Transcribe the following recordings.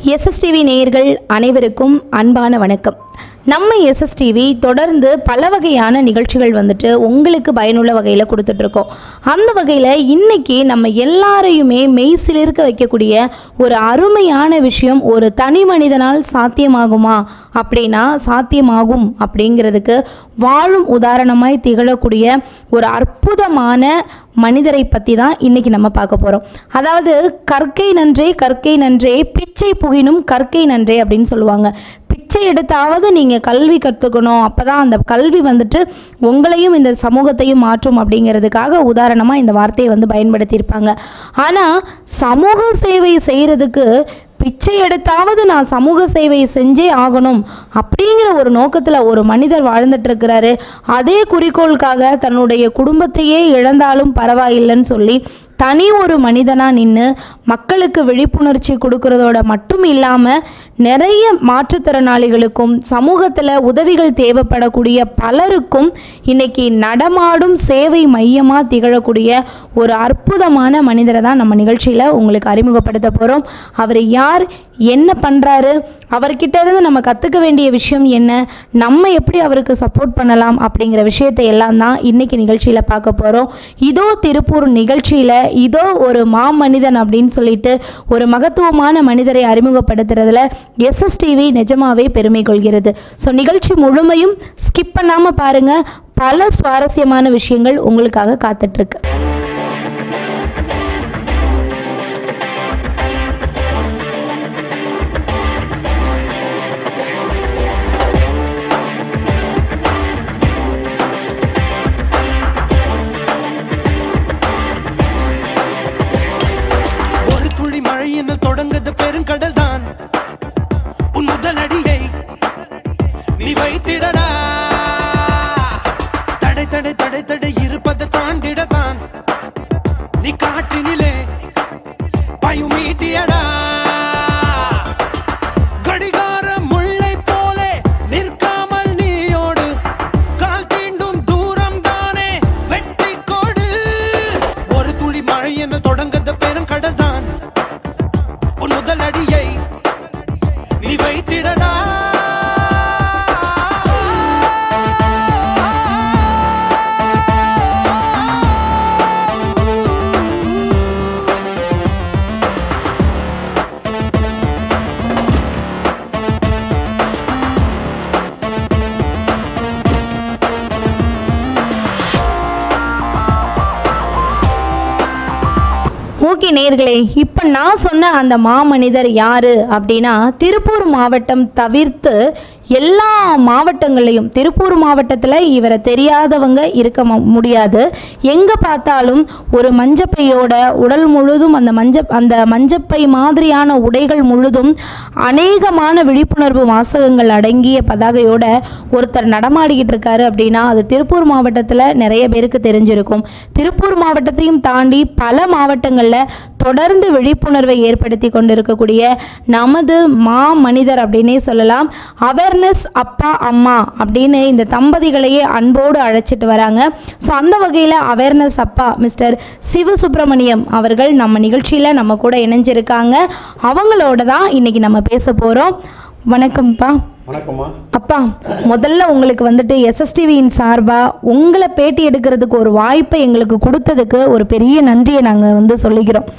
SSTV நேயர்கள் அனைவருக்கும் அன்பான வணக்கம். நம்ம எஸ்எஸ்டிவி தொடர்ந்து பல வகையான நிகழ்ச்சிகள் வந்துட்டு உங்களுக்கு பயனுள்ள வகையில் கொடுத்துட்ருக்கோம். அந்த வகையில் இன்றைக்கி நம்ம எல்லாரையுமே மெய்சிலிருக்க வைக்கக்கூடிய ஒரு அருமையான விஷயம், ஒரு தனி மனிதனால் சாத்தியமாகுமா அப்படின்னா சாத்தியமாகும் அப்படிங்கிறதுக்கு வாழும் உதாரணமாய் திகழக்கூடிய ஒரு அற்புதமான மனிதரை பற்றி தான் இன்றைக்கி நம்ம பார்க்க போகிறோம். அதாவது கற்கை நன்றே பிச்சை புகினும் கற்கை நன்றே அப்படின்னு சொல்லுவாங்க. பிச்சை எடுத்தாவது நீங்கள் கல்வி கற்றுக்கணும், அப்போ தான் அந்த கல்வி வந்துட்டு உங்களையும் இந்த சமூகத்தையும் மாற்றும் அப்படிங்கிறதுக்காக உதாரணமாக இந்த வார்த்தையை பயன்படுத்தியிருப்பாங்க. ஆனால் சமூக சேவை செய்கிறதுக்கு பிச்சை எடுத்தாவது நான் சமூக சேவை செஞ்சே ஆகணும் அப்படிங்கிற ஒரு நோக்கத்தில் ஒரு மனிதர் வாழ்ந்துட்டு இருக்கிறாரு. அதே குறிக்கோளுக்காக தன்னுடைய குடும்பத்தையே இழந்தாலும் பரவாயில்லைன்னு சொல்லி தனி ஒரு மனிதனாக நின்று மக்களுக்கு விழிப்புணர்ச்சி கொடுக்கறதோட மட்டும் இல்லாமல் நிறைய மாற்றுத்திறனாளிகளுக்கும் சமூகத்தில் உதவிகள் தேவைப்படக்கூடிய பலருக்கும் இன்றைக்கி நடமாடும் சேவை மையமாக திகழக்கூடிய ஒரு அற்புதமான மனிதரை தான் நம்ம நிகழ்ச்சியில் உங்களுக்கு அறிமுகப்படுத்த போகிறோம். அவர் யார், என்ன பண்ணுறாரு, அவர்கிட்ட இருந்து நம்ம கற்றுக்க வேண்டிய விஷயம் என்ன, நம்ம எப்படி அவருக்கு சப்போர்ட் பண்ணலாம் அப்படிங்கிற விஷயத்தை எல்லாம் தான் இன்றைக்கி நிகழ்ச்சியில் பார்க்க போகிறோம். இதோ திருப்பூர் நிகழ்ச்சியில் இதோ ஒரு மாமனிதன் அப்படின்னு சொல்லிட்டு ஒரு மகத்துவமான மனிதரை அறிமுகப்படுத்துறதுல எஸ்எஸ்டிவி நிஜமாவே பெருமை கொள்கிறது. ஸோ நிகழ்ச்சி முழுமையும் ஸ்கிப் பண்ணாமல் பாருங்கள். பல சுவாரஸ்யமான விஷயங்கள் உங்களுக்காக காத்துட்ருக்கு. தொடங்குது பெருங்கடல் தான் உன் முதல் அடியை நீ வைத்திடடா. தடை தடை தடை தடை இருப்பதை தாண்டிடத்தான் நீ காற்றினிலே பயமீட்டியடா. கடிகார முல்லை போலே நிற்காமல் நீயோடு, கால் தீண்டும் தூரம் தானே வெற்றி கோடு. ஒரு துளி மழை என தொடங்குது பெருங்கடல் தான் உன் முதல் அடியை நீ வைத்திடடா. ஓகே நேயர்களே, இப்போ நான் சொன்ன அந்த மாமனிதர் யார் அப்படின்னா, திருப்பூர் மாவட்டம் தவிர்த்து எல்லா மாவட்டங்கள்லையும், திருப்பூர் மாவட்டத்தில் இவரை தெரியாதவங்க இருக்க முடியாது. எங்கே பார்த்தாலும் ஒரு மஞ்சப்பையோட உடல் முழுதும் அந்த மஞ்சப்பை மாதிரியான உடைகள் முழுதும் அநேகமான விழிப்புணர்வு வாசகங்கள் அடங்கிய பதாகையோட ஒருத்தர் நடமாடிக்கிட்டு இருக்காரு அப்படின்னா அது திருப்பூர் மாவட்டத்தில் நிறைய பேருக்கு தெரிஞ்சிருக்கும். திருப்பூர் மாவட்டத்தையும் தாண்டி பல மாவட்டங்களில் தொடர்ந்து விழிப்புணர்வை ஏற்படுத்தி கொண்டிருக்கக்கூடிய நமது மனிதர் அப்படின்னே சொல்லலாம். அவேர்னஸ் அப்பா அம்மா அப்படின்னு இந்த தம்பதிகளையே அன்போடு அழைச்சிட்டு வராங்க. ஸோ அந்த வகையில் அவேர்னஸ் அப்பா மிஸ்டர் சிவசுப்ரமணியம் அவர்கள் நம்ம நிகழ்ச்சியில் நம்ம கூட இணைஞ்சிருக்காங்க. அவங்களோட தான் இன்னைக்கு நம்ம பேச போகிறோம். வணக்கம்ப்பா. வணக்கம்மா. அப்பா, முதல்ல உங்களுக்கு எஸ்எஸ்டிவியின் சார்பாக உங்களை பேட்டி எடுக்கிறதுக்கு ஒரு வாய்ப்பை எங்களுக்கு கொடுத்ததுக்கு ஒரு பெரிய நன்றியை நாங்கள் சொல்லிக்கிறோம்.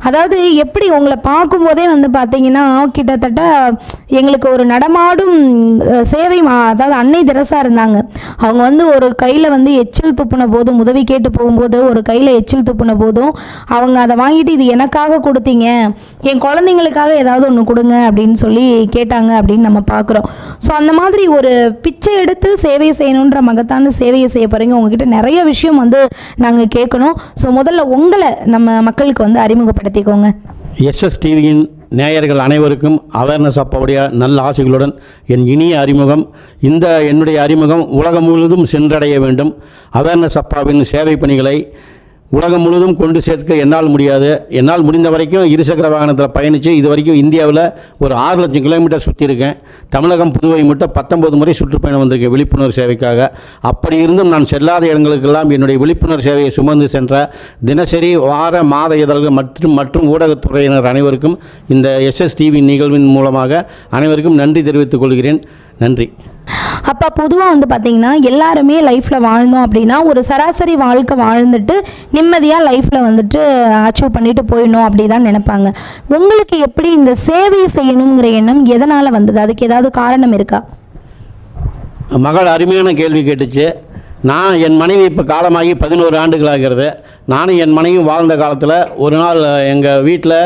அதாவது எப்படி உங்களை பார்க்கும்போதே பார்த்தீங்கன்னா கிட்டத்தட்ட எங்களுக்கு ஒரு நடமாடும் சேவை, அதாவது அன்னை தெரசா இருந்தாங்க. அவங்க ஒரு கையில் எச்சில் துப்புன போதும், உதவி கேட்டு போகும்போது ஒரு கையில் எச்சில் துப்புன போதும் அவங்க அதை வாங்கிட்டு இது எனக்காக கொடுத்தீங்க, என் குழந்தைங்களுக்காக ஏதாவது ஒன்று கொடுங்க அப்படின்னு சொல்லி கேட்டாங்க அப்படின்னு நம்ம பார்க்குறோம். ஸோ அந்த மாதிரி ஒரு பிச்சை எடுத்து சேவை செய்யணுன்ற மகத்தான சேவையை செய்ய போகிறீங்க. உங்ககிட்ட நிறைய விஷயம் நாங்கள் கேட்கணும். ஸோ முதல்ல உங்களை நம்ம மக்களுக்கு அறிமுகப்படுத்திக்கோங்க. எஸ்எஸ்டிவியின் நேயர்கள் அனைவருக்கும் அவேர்னஸ் அப்பாவுடைய நல்ல ஆசைகளுடன் என் இனிய அறிமுகம். என்னுடைய அறிமுகம் உலகம் முழுவதும் சென்றடைய வேண்டும். அவேர்னஸ் அப்பாவின் சேவை பணிகளை உலகம் முழுவதும் கொண்டு சேர்க்க என்னால் முடியாது. என்னால் முடிந்த வரைக்கும் இருசக்கர வாகனத்தில் பயணித்து இது வரைக்கும் இந்தியாவில் ஒரு 6 லட்சம் கிலோமீட்டர் சுற்றியிருக்கேன். தமிழகம் புதுவை மட்டும் 19 முறை சுற்றுப்பயணம் வந்திருக்கேன் விழிப்புணர்வு சேவைக்காக. அப்படி இருந்தும் நான் செல்லாத இடங்களுக்கெல்லாம் என்னுடைய விழிப்புணர்வு சேவையை சுமந்து சென்ற தினசரி வார மாத இதழ்கள் மற்றும் ஊடகத்துறையினர் அனைவருக்கும் இந்த SSTV நிகழ்வின் மூலமாக அனைவருக்கும் நன்றி தெரிவித்துக் கொள்கிறேன். நன்றி. அப்போ பொதுவாக வந்து பார்த்திங்கன்னா எல்லாருமே லைஃப்பில் வாழ்ந்தோம் அப்படின்னா ஒரு சராசரி வாழ்க்கை வாழ்ந்துட்டு நிம்மதியாக லைஃப்பில் வந்துட்டு அச்சீவ் பண்ணிட்டு போயிடணும் அப்படி தான் நினைப்பாங்க. உங்களுக்கு எப்படி இந்த சேவை செய்யணுங்கிற எண்ணம் எதனால் வந்தது? அதுக்கு ஏதாவது காரணம் இருக்கா? மகள் அருமையான கேள்வி கேட்டுச்சு. நான் என் மனைவி இப்போ காலமாகி 11 ஆண்டுகள் ஆகிறது. நானும் என் மனைவியும் வாழ்ந்த காலத்தில் ஒரு நாள் எங்கள் வீட்டில்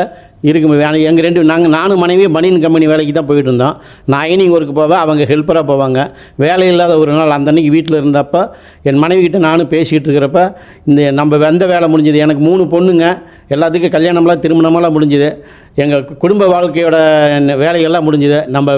இருக்கும் நானும் மனைவி பனியன் கம்பெனி வேலைக்கு தான் போயிட்டு இருந்தோம். நான் ஐனிங் ஒர்க்கு போவேன், அவங்க ஹெல்ப்பராக போவாங்க. வேலை இல்லாத ஒரு நாள் அந்த அன்றைக்கி வீட்டில் இருந்தப்போ என் மனைவிக்கிட்ட நானும் பேசிகிட்டு இருக்கிறப்ப நம்ம எந்த வேலை முடிஞ்சது, எனக்கு 3 பொண்ணுங்க, எல்லாத்துக்கும் கல்யாணம்லாம் திருமணமெல்லாம் முடிஞ்சுது. எங்கள் குடும்ப வாழ்க்கையோட வேலைகள்லாம் முடிஞ்சுது. நம்ம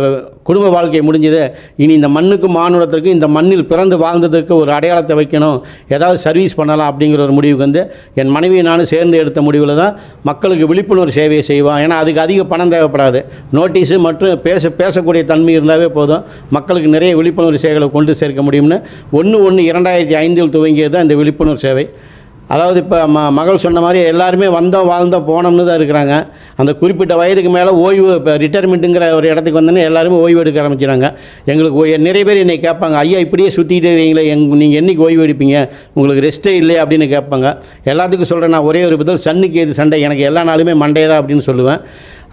குடும்ப வாழ்க்கை முடிஞ்சுது. இனி இந்த மண்ணுக்கும் மானுடத்திற்கும் இந்த மண்ணில் பிறந்து வாழ்ந்ததுக்கு ஒரு அடையாளத்தை வைக்கணும், ஏதாவது சர்வீஸ் பண்ணலாம் அப்படிங்கிற ஒரு முடிவுக்கு வந்து என் மனைவி நானும் சேர்ந்து எடுத்த முடிவில் தான் மக்களுக்கு விழிப்புணர்வு சேவையை செய்வோம். ஏன்னா அதுக்கு அதிக பணம் தேவைப்படாது. நோட்டீஸு மற்றும் பேசக்கூடிய தன்மை இருந்தாவே போதும். மக்களுக்கு நிறைய விழிப்புணர்வு சேவைகளை கொண்டு சேர்க்க முடியும்னு 1/1/2005 துவங்கியது தான் இந்த விழிப்புணர்வு சேவை. அதாவது இப்போ மகள் சொன்ன மாதிரி எல்லாருமே வந்தோம் வாழ்ந்தோம் போனோம்னு தான் இருக்கிறாங்க. அந்த குறிப்பிட்ட வயதுக்கு மேலே ஓய்வு, இப்போ ரிட்டையர்மெண்ட்டுங்கிற ஒரு இடத்துக்கு வந்தோன்னே எல்லாருமே ஓய்வு எடுக்க ஆரம்பிச்சிடுறாங்க. எங்களுக்கு நிறைய பேர் என்னை கேட்பாங்க, ஐயா இப்படியே சுற்றிக்கிட்டே இருக்கீங்களே, நீங்கள் என்றைக்கு ஓய்வு எடுப்பீங்க, உங்களுக்கு ரெஸ்ட்டே இல்லையா அப்படின்னு கேட்பாங்க. எல்லாத்துக்கும் சொல்கிறேன் நான் ஒரே ஒரு பதில், சன்னுக்கு எது சண்டை, எனக்கு எல்லா நாளுமே மண்டே தான் அப்படின்னு சொல்லுவேன்.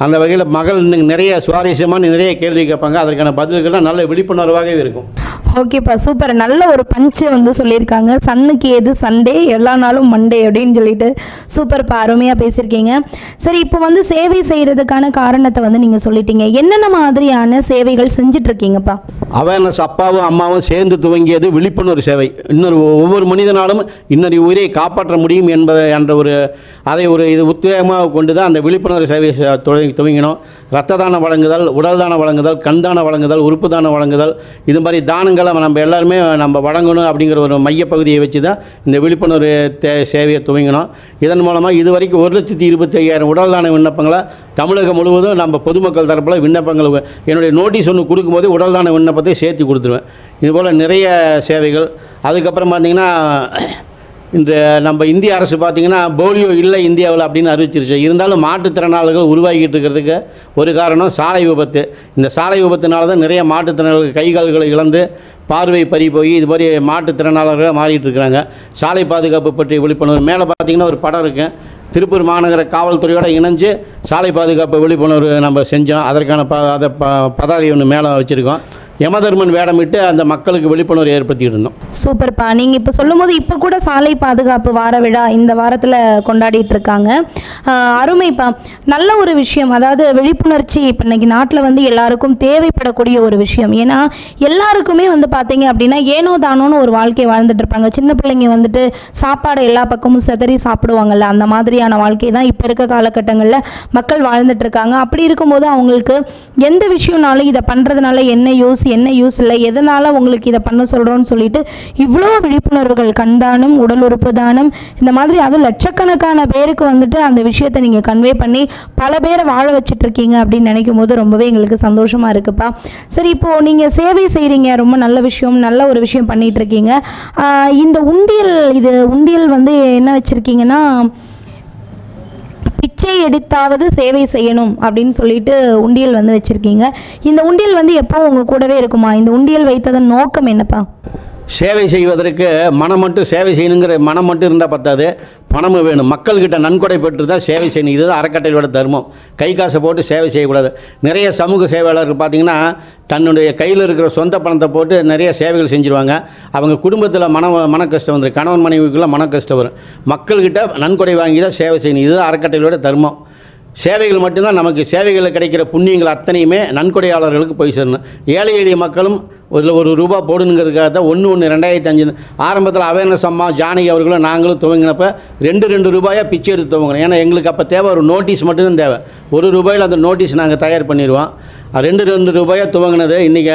அந்த வகையில் மகள் நிறைய சுவாரஸ்யமான நிறைய கேள்வி கேட்பாங்க. அதற்கான பதில்கள்லாம் நல்ல விழிப்புணர்வாகவே இருக்கும். ஓகேப்பா, சூப்பர். நல்ல ஒரு பஞ்சு வந்து சொல்லியிருக்காங்க, சன்னுக்கு ஏது சண்டே எல்லா நாளும் மண்டே அப்படின்னு சொல்லிட்டு சூப்பர்ப்பா, அருமையாக பேசியிருக்கீங்க. சரி, இப்போ வந்து சேவை செய்கிறதுக்கான காரணத்தை வந்து நீங்கள் சொல்லிட்டீங்க. என்னென்ன மாதிரியான சேவைகள் செஞ்சிட்ருக்கீங்கப்பா? அவேர்னஸ் அப்பாவும் அம்மாவும் சேர்ந்து துவங்கியது விழிப்புணர்வு சேவை. ஒவ்வொரு மனிதனாலும் இன்னொரு உயிரை காப்பாற்ற முடியும் என்ற இது உத்வேகமாக கொண்டு தான் அந்த விழிப்புணர்வு சேவையை துவங்கினோம். இரத்த தானம் வழங்குதல், உடல் தானம் வழங்குதல், கண் தானம் வழங்குதல், உறுப்பு தானம் வழங்குதல், இது மாதிரி தானங்களை நம்ம எல்லாருமே நம்ம வழங்கணும் அப்படிங்கிற ஒரு மையப்பகுதியை வச்சு தான் இந்த விழிப்புணர்வு சேவையை துவங்கினோம். இதன் மூலமாக இதுவரைக்கும் 1,25,000 உடல் தான விண்ணப்பங்களை தமிழகம் முழுவதும் நம்ம பொதுமக்கள் தரப்பில் விண்ணப்பங்கள் என்னுடைய நோட்டீஸ் ஒன்று கொடுக்கும்போது உடல் தான விண்ணப்பத்தை சேர்த்து கொடுத்துருவேன். இதுபோல் நிறைய சேவைகள். அதுக்கப்புறம் பார்த்திங்கன்னா இன்று நம்ம இந்திய அரசு பார்த்திங்கன்னா போலியோ இல்லை இந்தியாவில் அப்படின்னு அறிவிச்சிருச்சு. இருந்தாலும் மாற்றுத்திறனாளிகள் உருவாகிட்டு இருக்கிறதுக்கு ஒரு காரணம் சாலை விபத்து. இந்த சாலை விபத்துனால தான் நிறைய மாற்றுத்திறனாளிகள் கைகால்களை இழந்து பார்வை பறி போய் இது மாதிரி மாற்றுத்திறனாளர்களாக மாறிட்டு இருக்கிறாங்க. சாலை பாதுகாப்பு பற்றி விழிப்புணர்வு மேலே பார்த்திங்கன்னா ஒரு படம் இருக்குது. திருப்பூர் மாநகர காவல்துறையோடு இணைஞ்சு சாலை பாதுகாப்பு விழிப்புணர்வு நம்ம செஞ்சோம். அதற்கான பதாகை ஒன்று மேலே வச்சுருக்கோம். யமதர்மன் வேடமிட்டு அந்த மக்களுக்கு விழிப்புணர்வு ஏற்படுத்திட்டு இருந்தோம். சூப்பர்ப்பா. நீங்கள் இப்போ சொல்லும்போது இப்போ கூட சாலை பாதுகாப்பு வார விழா இந்த வாரத்தில் கொண்டாடிட்டு இருக்காங்க. அருமைப்பா, நல்ல ஒரு விஷயம். அதாவது விழிப்புணர்ச்சி இப்போ இன்றைக்கி நாட்டில் வந்து எல்லாருக்கும் தேவைப்படக்கூடிய ஒரு விஷயம். ஏன்னா எல்லாருக்குமே வந்து பார்த்தீங்க அப்படின்னா ஏனோ தானோன்னு ஒரு வாழ்க்கையை வாழ்ந்துட்டு இருப்பாங்க. சின்ன பிள்ளைங்க வந்துட்டு சாப்பாடு எல்லா பக்கமும் செதறி சாப்பிடுவாங்கல்ல, அந்த மாதிரியான வாழ்க்கை தான் இப்போ இருக்க காலகட்டங்களில் மக்கள் வாழ்ந்துட்டு இருக்காங்க. அப்படி இருக்கும்போது அவங்களுக்கு எந்த விஷயம்னாலும் இதை பண்ணுறதுனால என்ன யூஸ் இல்லை, எதனால் உங்களுக்கு இதை பண்ண சொல்கிறோன்னு சொல்லிட்டு இவ்வளோ விழிப்புணர்வுகள், கண்தானம், உடல் உறுப்பு தானம், இந்த மாதிரி அதுவும் லட்சக்கணக்கான பேருக்கு வந்துட்டு அந்த விஷயத்தை நீங்கள் கன்வே பண்ணி பல பேரை வாழ வச்சிட்ருக்கீங்க அப்படின்னு நினைக்கும் போது ரொம்பவே எங்களுக்கு சந்தோஷமாக இருக்குப்பா. சரி, இப்போது நீங்கள் சேவை செய்கிறீங்க, ரொம்ப நல்ல விஷயம், நல்ல ஒரு விஷயம் பண்ணிகிட்ருக்கீங்க. இந்த உண்டியல் வந்து என்ன வச்சுருக்கீங்கன்னா, பிச்சை எடுத்தாவது சேவை செய்யணும் அப்படின்னு சொல்லிட்டு உண்டியல் வந்து வச்சுருக்கீங்க. இந்த உண்டியல் வந்து எப்போ உங்கள் கூடவே இருக்குமா? இந்த உண்டியல் வைத்ததன் நோக்கம் என்னப்பா? சேவை செய்வதற்கு மனம் மட்டும் சேவை செய்யணுங்கிற மனம் மட்டும் இருந்தால் பத்தாது, பணமும் வேணும். மக்கள்கிட்ட நன்கொடை பெற்று தான் சேவை செய்யணும். இதுதான் அறக்கட்டளையோட தர்மம். கை காசை போட்டு சேவை செய்யக்கூடாது. நிறைய சமூக சேவையாளர்கள் பார்த்திங்கன்னா தன்னுடைய கையில் இருக்கிற சொந்த பணத்தை போட்டு நிறைய சேவைகள் செஞ்சுருவாங்க. அவங்க குடும்பத்தில் மன கஷ்டம் வந்துடும். கணவன் மனைவிக்குள்ள மன கஷ்டம் வரும். மக்கள்கிட்ட நன்கொடை வாங்கி தான் சேவை செய்யணும். இதுதான் அறக்கட்டளையோட தர்மம். சேவைகள் மட்டும்தான் நமக்கு சேவைகளில் கிடைக்கிற புண்ணியங்கள் அத்தனையுமே நன்கொடையாளர்களுக்கு போய் சேரணும். ஏழை எளிய மக்களும் இதில் ₹1 போடுங்கிறதுக்காக தான் 1/1/2005 ஆரம்பத்தில் அவேர்னஸ் அம்மா ஜானகி அவர்களும் நாங்களும் துவங்கினப்போ ₹2 பிச்சை எடுத்து துவங்கணும். ஏன்னா எங்களுக்கு அப்போ தேவை ஒரு நோட்டீஸ் மட்டும்தான் தேவை. ₹1 அந்த நோட்டீஸ் நாங்கள் தயார் பண்ணிடுவோம். ₹2 துவங்கினது இன்றைக்கி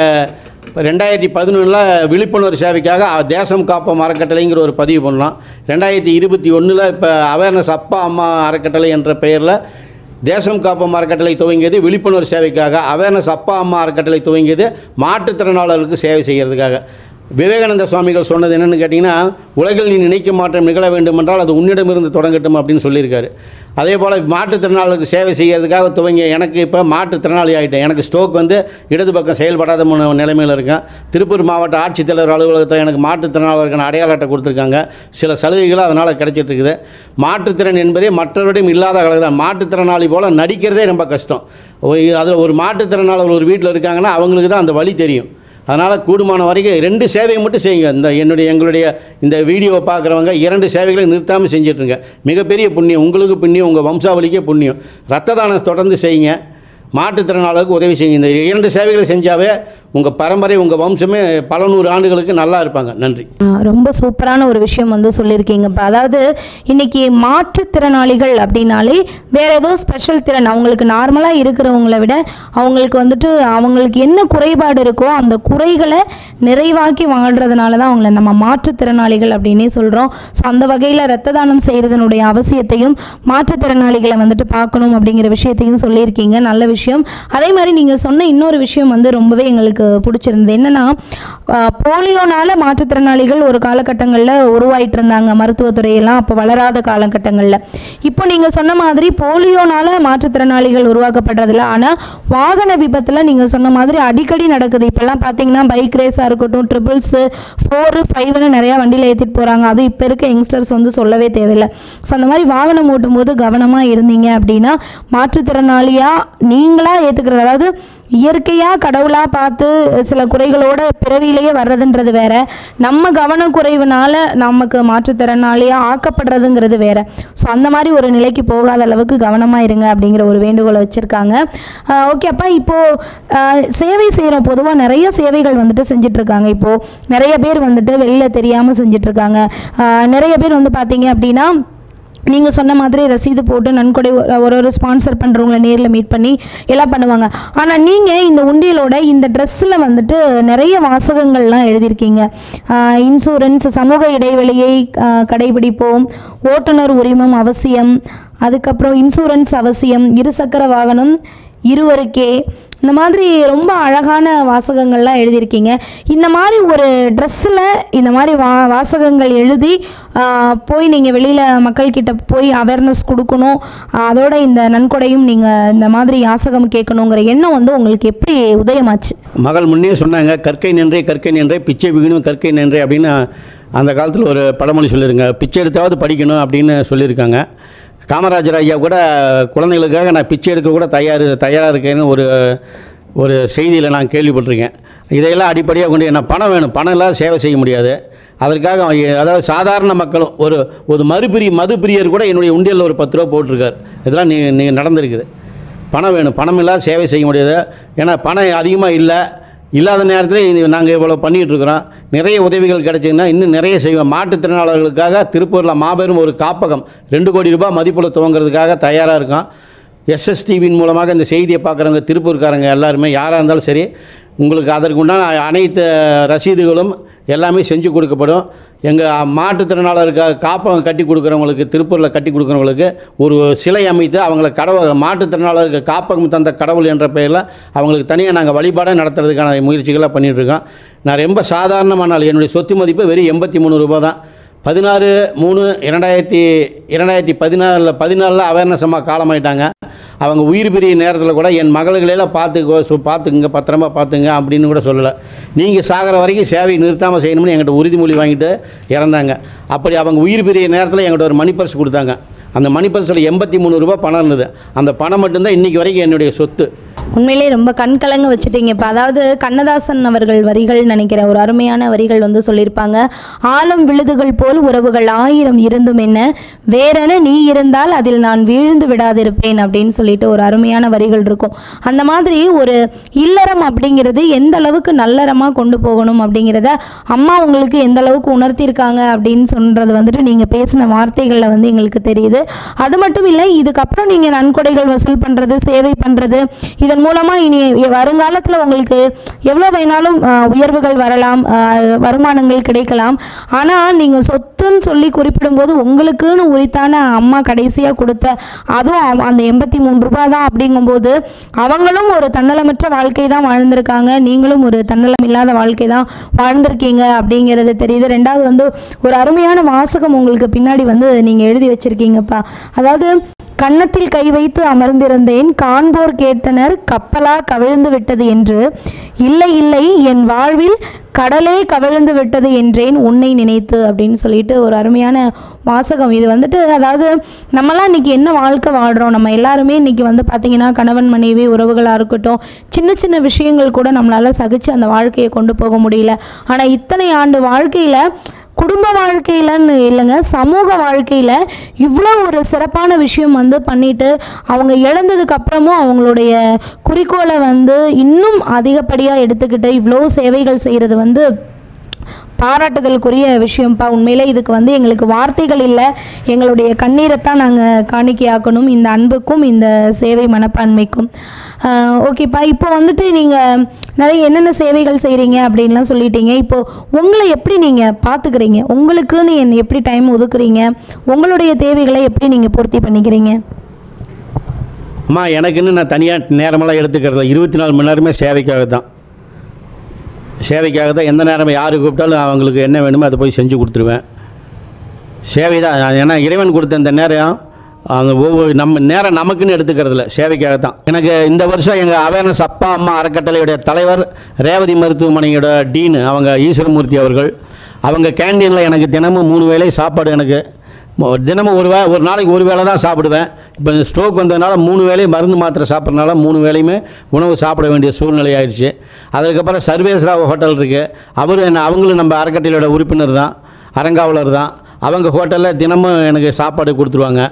இப்போ 2011 விழிப்புணர்வு சேவைக்காக தேசம் காப்போம் அறக்கட்டளைங்கிற ஒரு பதிவு பண்ணோம். 2021 இப்போ அவேர்னஸ் அப்பா அம்மா அறக்கட்டளை என்ற பெயரில் தேசம் காப்போம் அறக்கட்டளை துவங்கியது விழிப்புணர்வு சேவைக்காக. அவேர்னஸ் அப்பா அம்மா அறக்கட்டளை துவங்கியது மாற்றுத்திறனாளர்களுக்கு சேவை செய்கிறதுக்காக. விவேகானந்த சுவாமிகள் சொன்னது என்னென்னு கேட்டிங்கன்னா, உலகில் நீ நினைக்கும் மாற்றம் நிகழ வேண்டுமென்றால் அது உன்னிடமிருந்து தொடங்கட்டும் அப்படின்னு சொல்லியிருக்காரு. அதே போல் மாற்றுத்திறனாளர்களுக்கு சேவை செய்கிறதுக்காக துவங்கிய எனக்கு இப்போ மாற்றுத்திறனாளி ஆகிட்டேன். எனக்கு ஸ்ட்ரோக் வந்து இடது பக்கம் செயல்படாத நிலைமையில் இருக்கேன். திருப்பூர் மாவட்ட ஆட்சித்தலைவர் அலுவலகத்தில் எனக்கு மாற்றுத்திறனாளர்களுக்கான அடையாள அட்டை கொடுத்துருக்காங்க. சில சலுகைகளும் அதனால் கிடைச்சிட்ருக்குது. மாற்றுத்திறன் என்பதே மற்றவரிடம் இல்லாத அளவு தான். மாற்றுத்திறனாளி போல் நடிக்கிறதே ரொம்ப கஷ்டம். அதில் ஒரு மாற்றுத்திறனாளர் ஒரு வீட்டில் இருக்காங்கன்னா அவங்களுக்கு தான் அந்த வழி தெரியும். அதனால் கூடுமான வரைக்கும் 2 சேவையை மட்டும் செய்யுங்க. எங்களுடைய இந்த வீடியோவை பார்க்குறவங்க 2 சேவைகளை நிறுத்தாமல் செஞ்சிட்ருங்க. மிகப்பெரிய புண்ணியம், உங்களுக்கு புண்ணியம், உங்கள் வம்சாவளிக்கே புண்ணியம். ரத்த தானம் தொடர்ந்து செய்யுங்க. மாற்றுத்திறனாளருக்கு உதவி செய்யுங்க. இந்த 2 சேவைகளை செஞ்சாவே உங்கள் பரம்பரை, உங்கள் வம்சமே பல 100 ஆண்டுகளுக்கு நல்லா இருப்பாங்க. நன்றி. ரொம்ப சூப்பரான ஒரு விஷயம் வந்து சொல்லியிருக்கீங்க. இப்போ அதாவது இன்றைக்கி மாற்றுத்திறனாளிகள் அப்படின்னாலே வேறு ஏதோ ஸ்பெஷல் திறன், அவங்களுக்கு நார்மலாக இருக்கிறவங்கள விட அவங்களுக்கு வந்துட்டு அவங்களுக்கு என்ன குறைபாடு இருக்கோ அந்த குறைகளை நிறைவாக்கி வாழ்கிறதுனால தான் அவங்கள நம்ம மாற்றுத்திறனாளிகள் அப்படின்னே சொல்கிறோம். ஸோ அந்த வகையில் இரத்த தானம் செய்கிறதுனுடைய அவசியத்தையும் மாற்றுத்திறனாளிகளை வந்துட்டு பார்க்கணும் அப்படிங்கிற விஷயத்தையும் சொல்லியிருக்கீங்க. நல்ல விஷயம். அதே மாதிரி நீங்கள் சொன்ன இன்னொரு விஷயம் வந்து ரொம்பவே எங்களுக்கு பிடிச்சிருந்தது. என்னன்னா, போலியோனால மாற்றுத்திறனாளிகள் ஒரு காலகட்டங்களில் உருவாயிட்டு இருந்தாங்க மருத்துவத்துறையெல்லாம், அப்போ வளராத காலகட்டங்களில். இப்போ நீங்கள் சொன்ன மாதிரி போலியோனால மாற்றுத்திறனாளிகள் உருவாக்கப்படுறதில்ல. ஆனால் வாகன விபத்தில் நீங்கள் சொன்ன மாதிரி அடிக்கடி நடக்குது. இப்போல்லாம் பார்த்தீங்கன்னா பைக் ரேஸாக இருக்கட்டும், ட்ரிபிள்ஸு 4, 5ன்னு நிறையா வண்டியில் ஏற்றிட்டு போகிறாங்க. அதுவும் இப்போ இருக்க யங்ஸ்டர்ஸ் வந்து சொல்லவே தேவையில்லை. ஸோ அந்த மாதிரி வாகனம் ஓட்டும்போது கவனமாக இருந்தீங்க அப்படின்னா மாற்றுத்திறனாளியாக நீங்களாக ஏற்றுக்கிறது, அதாவது இயற்கையாக கடவுளாக பார்த்து சில குறைகளோட பிறவியிலேயே வர்றதுன்றது வேற, நம்ம கவனக்குறைவுனால நமக்கு மாற்றுத்திறனாளியாக ஆக்கப்படுறதுங்கிறது வேற. ஸோ அந்த மாதிரி ஒரு நிலைக்கு போகாத அளவுக்கு கவனமாக இருங்க அப்படிங்கிற ஒரு வேண்டுகோளை வச்சுருக்காங்க. ஓகே, அப்போ இப்போது சேவை செய்கிறோம். பொதுவாக நிறைய சேவைகள் வந்துட்டு செஞ்சிட்ருக்காங்க. இப்போது நிறைய பேர் வந்துட்டு வெளியில் தெரியாமல் செஞ்சிட்ருக்காங்க. நிறைய பேர் வந்து பார்த்தீங்க அப்படின்னா நீங்கள் சொன்ன மாதிரி ரசீது போட்டு நன்கொடை ஒரு ஸ்பான்சர் பண்ணுறவங்கள நேரில் மீட் பண்ணி எல்லாம் பண்ணுவாங்க. ஆனால் நீங்கள் இந்த உண்டியலோட இந்த ட்ரெஸ்ஸில் வந்துட்டு நிறைய வாசகங்கள்லாம் எழுதியிருக்கீங்க. இன்சூரன்ஸ், சமூக இடைவெளியை கடைபிடிப்போம், ஓட்டுநர் உரிமம் அவசியம், அதுக்கப்புறம் இன்சூரன்ஸ் அவசியம், இருசக்கர வாகனம் இருவருக்கே, இந்த மாதிரி ரொம்ப அழகான வாசகங்கள்லாம் எழுதியிருக்கீங்க. இந்த மாதிரி ஒரு ட்ரெஸ்ஸில் இந்த மாதிரி வாசகங்கள் எழுதி போய் நீங்கள் வெளியில் மக்கள்கிட்ட போய் அவேர்னஸ் கொடுக்கணும், அதோட இந்த நன்கொடையும் நீங்கள் இந்த மாதிரி யாசகம் கேட்கணுங்கிற எண்ணம் வந்து உங்களுக்கு எப்படி உதயமாச்சு? மகள் முன்னே சொன்னாங்க, கற்கை நின்றே பிச்சை பிகணும் கற்கை நின்றே அப்படின்னு அந்த காலத்தில் ஒரு பழமொழி சொல்லியிருங்க. பிச்சை எடுத்தாவது படிக்கணும் அப்படின்னு சொல்லியிருக்காங்க. காமராஜர் ஐயா கூட குழந்தைகளுக்காக நான் பிச்சை எடுக்க கூட தயாராக இருக்கேன்னு ஒரு செய்தியில் நான் கேள்விப்பட்டிருக்கேன். இதையெல்லாம் அடிப்படையாக கொண்டு என்ன பணம் வேணும், பணம் இல்லாத சேவை செய்ய முடியாது. அதற்காக அதாவது சாதாரண மக்களும் ஒரு மதுப்பிரியர் கூட என்னுடைய உண்டியலில் ஒரு 10 ரூபா போட்டிருக்கார். இதெல்லாம் நீங்கள் நடந்திருக்குது. பணம் வேணும், பணம் இல்லாத சேவை செய்ய முடியாது. ஏன்னா பணம் அதிகமாக இல்லாத நேரத்தில் நாங்கள் இவ்வளோ பண்ணிகிட்ருக்குறோம். நிறைய உதவிகள் கிடைச்சிங்கன்னா இன்னும் நிறைய செய்வோம். மாற்றுத்திறனாளர்களுக்காக திருப்பூரில் மாபெரும் ஒரு காப்பகம் 2 கோடி ரூபாய் மதிப்புள்ள துவங்கிறதுக்காக தயாராக இருக்கோம். எஸ்எஸ்டிவின் மூலமாக இந்த செய்தியை பார்க்குறவங்க திருப்பூர்காரங்க எல்லாருமே யாராக இருந்தாலும் சரி, உங்களுக்கு அதற்குண்டான அனைத்து ரசீதுகளும் எல்லாமே செஞ்சு கொடுக்கப்படும். எங்கள் மாற்றுத்திறனாளருக்காக காப்பகம் கட்டி கொடுக்குறவங்களுக்கு, திருப்பூரில் கட்டி கொடுக்குறவங்களுக்கு ஒரு சிலை அமைத்து அவங்கள மாற்றுத்திறனாளருக்கு காப்பகம் தந்த கடவுள் என்ற பெயரில் அவங்களுக்கு தனியாக நாங்கள் வழிபாடாக நடத்துறதுக்கான முயற்சிகளாக பண்ணிகிட்ருக்கோம். நான் ரொம்ப சாதாரணமான ஆள். என்னுடைய சொத்து மதிப்பு வெறும் 83 ரூபா தான். 16/3/2014 அவேர்னஸ் அம்மா காலமாயிட்டாங்க. அவங்க உயிர் பிரிய நேரத்தில் கூட என் மகள்களெல்லாம் பார்த்துக்குங்க, பத்திரமா பார்த்துங்க அப்படின்னு கூட சொல்லலை. நீங்கள் சாகிற வரைக்கும் சேவையை நிறுத்தாமல் செய்யணும்னு என்கிட்ட உறுதிமொழி வாங்கிட்டு இறந்தாங்க. அப்படி அவங்க உயிர் பிரிய நேரத்தில் என்கிட்ட ஒரு மணி பர்ஸ் கொடுத்தாங்க. அந்த மணி பர்ஸில் 83 ரூபா பணம் இருந்தது. அந்த பணம் மட்டும்தான் இன்றைக்கி வரைக்கும் என்னுடைய சொத்து. உண்மையிலே ரொம்ப கண்கலங்க வச்சுட்டீங்க. இப்போ அதாவது கண்ணதாசன் அவர்கள் வரிகள் நினைக்கிறேன், ஒரு அருமையான வரிகள் வந்து சொல்லியிருப்பாங்க. ஆலம் விழுதுகள் போல் உறவுகள் 1000 இருந்தும் என்ன, வேறென நீ இருந்தால் அதில் நான் வீழ்ந்து விடாதிருப்பேன் அப்படின்னு சொல்லிட்டு ஒரு அருமையான வரிகள் இருக்கும். அந்த மாதிரி ஒரு இல்லறம் அப்படிங்கிறது எந்த அளவுக்கு நல்லறமாக கொண்டு போகணும் அப்படிங்கிறத அம்மா உங்களுக்கு எந்த அளவுக்கு உணர்த்தியிருக்காங்க அப்படின்னு சொல்கிறது வந்துட்டு நீங்கள் பேசின வார்த்தைகளில் வந்து எங்களுக்கு தெரியுது. அது மட்டும் இல்லை, இதுக்கப்புறம் நீங்கள் நன்கொடைகள் வசூல் பண்ணுறது, சேவை பண்ணுறது, இதன் மூலமாக இனி வருங்காலத்தில் உங்களுக்கு எவ்வளோ வேணாலும் உயர்வுகள் வரலாம், வருமானங்கள் கிடைக்கலாம். ஆனால் நீங்கள் சொத்துன்னு சொல்லி குறிப்பிடும்போது உங்களுக்குன்னு உரித்தான அம்மா கடைசியாக கொடுத்த அதுவும் அந்த 83 ரூபாய் தான் அப்படிங்கும்போது அவங்களும் ஒரு தன்னலமற்ற வாழ்க்கை தான் வாழ்ந்திருக்காங்க, நீங்களும் ஒரு தன்னலம் இல்லாத வாழ்க்கை தான் வாழ்ந்திருக்கீங்க அப்படிங்கிறது தெரியுது. ரெண்டாவது வந்து ஒரு அருமையான வாசகம் உங்களுக்கு பின்னாடி வந்து நீங்கள் எழுதி வச்சிருக்கீங்கப்பா. அதாவது கன்னத்தில் கை வைத்து அமர்ந்திருந்தேன், காண்போர் கேட்டனர் கப்பலா கவிழ்ந்து விட்டது என்று, இல்லை இல்லை என் வாழ்வில் கடலே கவிழ்ந்து விட்டது என்றேன் உன்னை நினைத்து அப்படின்னு சொல்லிட்டு ஒரு அருமையான வாசகம் இது வந்துட்டு. அதாவது நம்மளாம் இன்றைக்கி என்ன வாழ்க்கை வாழ்கிறோம், நம்ம எல்லாருமே இன்றைக்கி வந்து பார்த்திங்கன்னா கணவன் மனைவி உறவுகளாக இருக்கட்டும், சின்ன சின்ன விஷயங்கள் கூட நம்மளால் சகித்து அந்த வாழ்க்கையை கொண்டு போக முடியல. ஆனால் இத்தனை ஆண்டு வாழ்க்கையில், குடும்ப வாழ்க்கையிலன்னு இல்லைங்க, சமூக வாழ்க்கையில் இவ்வளோ ஒரு சிறப்பான விஷயம் வந்து பண்ணிட்டு அவங்க இழந்ததுக்கு அப்புறமும் அவங்களுடைய குறிக்கோளை வந்து இன்னும் அதிகப்படியாக எடுத்துக்கிட்டு இவ்வளோ சேவைகள் செய்கிறது வந்து பாராட்டுதலுக்குரிய விஷயம்ப்பா. உண்மையிலே இதுக்கு வந்து எங்களுக்கு வார்த்தைகள் இல்லை, எங்களுடைய கண்ணீரைத்தான் நாங்கள் காணிக்கையாக்கணும் இந்த அன்புக்கும் இந்த சேவை மனப்பான்மைக்கும். ஓகேப்பா, இப்போ வந்துட்டு நீங்கள் நிறைய என்னென்ன சேவைகள் செய்கிறீங்க அப்படின்லாம் சொல்லிட்டீங்க. இப்போது உங்களை எப்படி நீங்கள் பார்த்துக்கிறீங்க, உங்களுக்குன்னு எப்படி டைம் ஒதுக்குறீங்க, உங்களுடைய தேவைகளை எப்படி நீங்கள் பூர்த்தி பண்ணிக்கிறீங்க? அம்மா, எனக்குன்னு நான் தனியாக நேரமெல்லாம் எடுத்துக்கிறது 24 மணி நேரமே சேவைக்காக தான். எந்த நேரம் யார் கூப்பிட்டாலும் அவங்களுக்கு என்ன வேணுமோ அதை போய் செஞ்சு கொடுத்துருவேன். சேவை தான். ஏன்னா இறைவன் கொடுத்த இந்த நேரம் அந்த ஒவ்வொரு நம்ம நேரம் நமக்குன்னு எடுத்துக்கிறதில்ல, சேவைக்காக தான். எனக்கு இந்த வருஷம் எங்கள் அவேர்னஸ் அப்பா அம்மா அறக்கட்டளையுடைய தலைவர், ரேவதி மருத்துவமனையோட டீனு அவங்க ஈஸ்வரமூர்த்தி அவர்கள், அவங்க கேண்டீனில் எனக்கு தினமும் 3 வேளை சாப்பாடு. எனக்கு தினமும் ஒரு நாளைக்கு 1 வேளை தான் சாப்பிடுவேன். இப்போ ஸ்ட்ரோக் வந்ததுனால 3 வேளை மருந்து மாத்திரை சாப்பிட்றதுனால 3 வேளையுமே உணவு சாப்பிட வேண்டிய சூழ்நிலை ஆயிடுச்சு. அதுக்கப்புறம் சர்வேஸ்ரா ஹோட்டல் இருக்குது, அவங்களும் நம்ம அறக்கட்டளையோட உறுப்பினர் தான், அறங்காவலர் தான். அவங்க ஹோட்டலில் தினமும் எனக்கு சாப்பாடு கொடுத்துருவாங்க.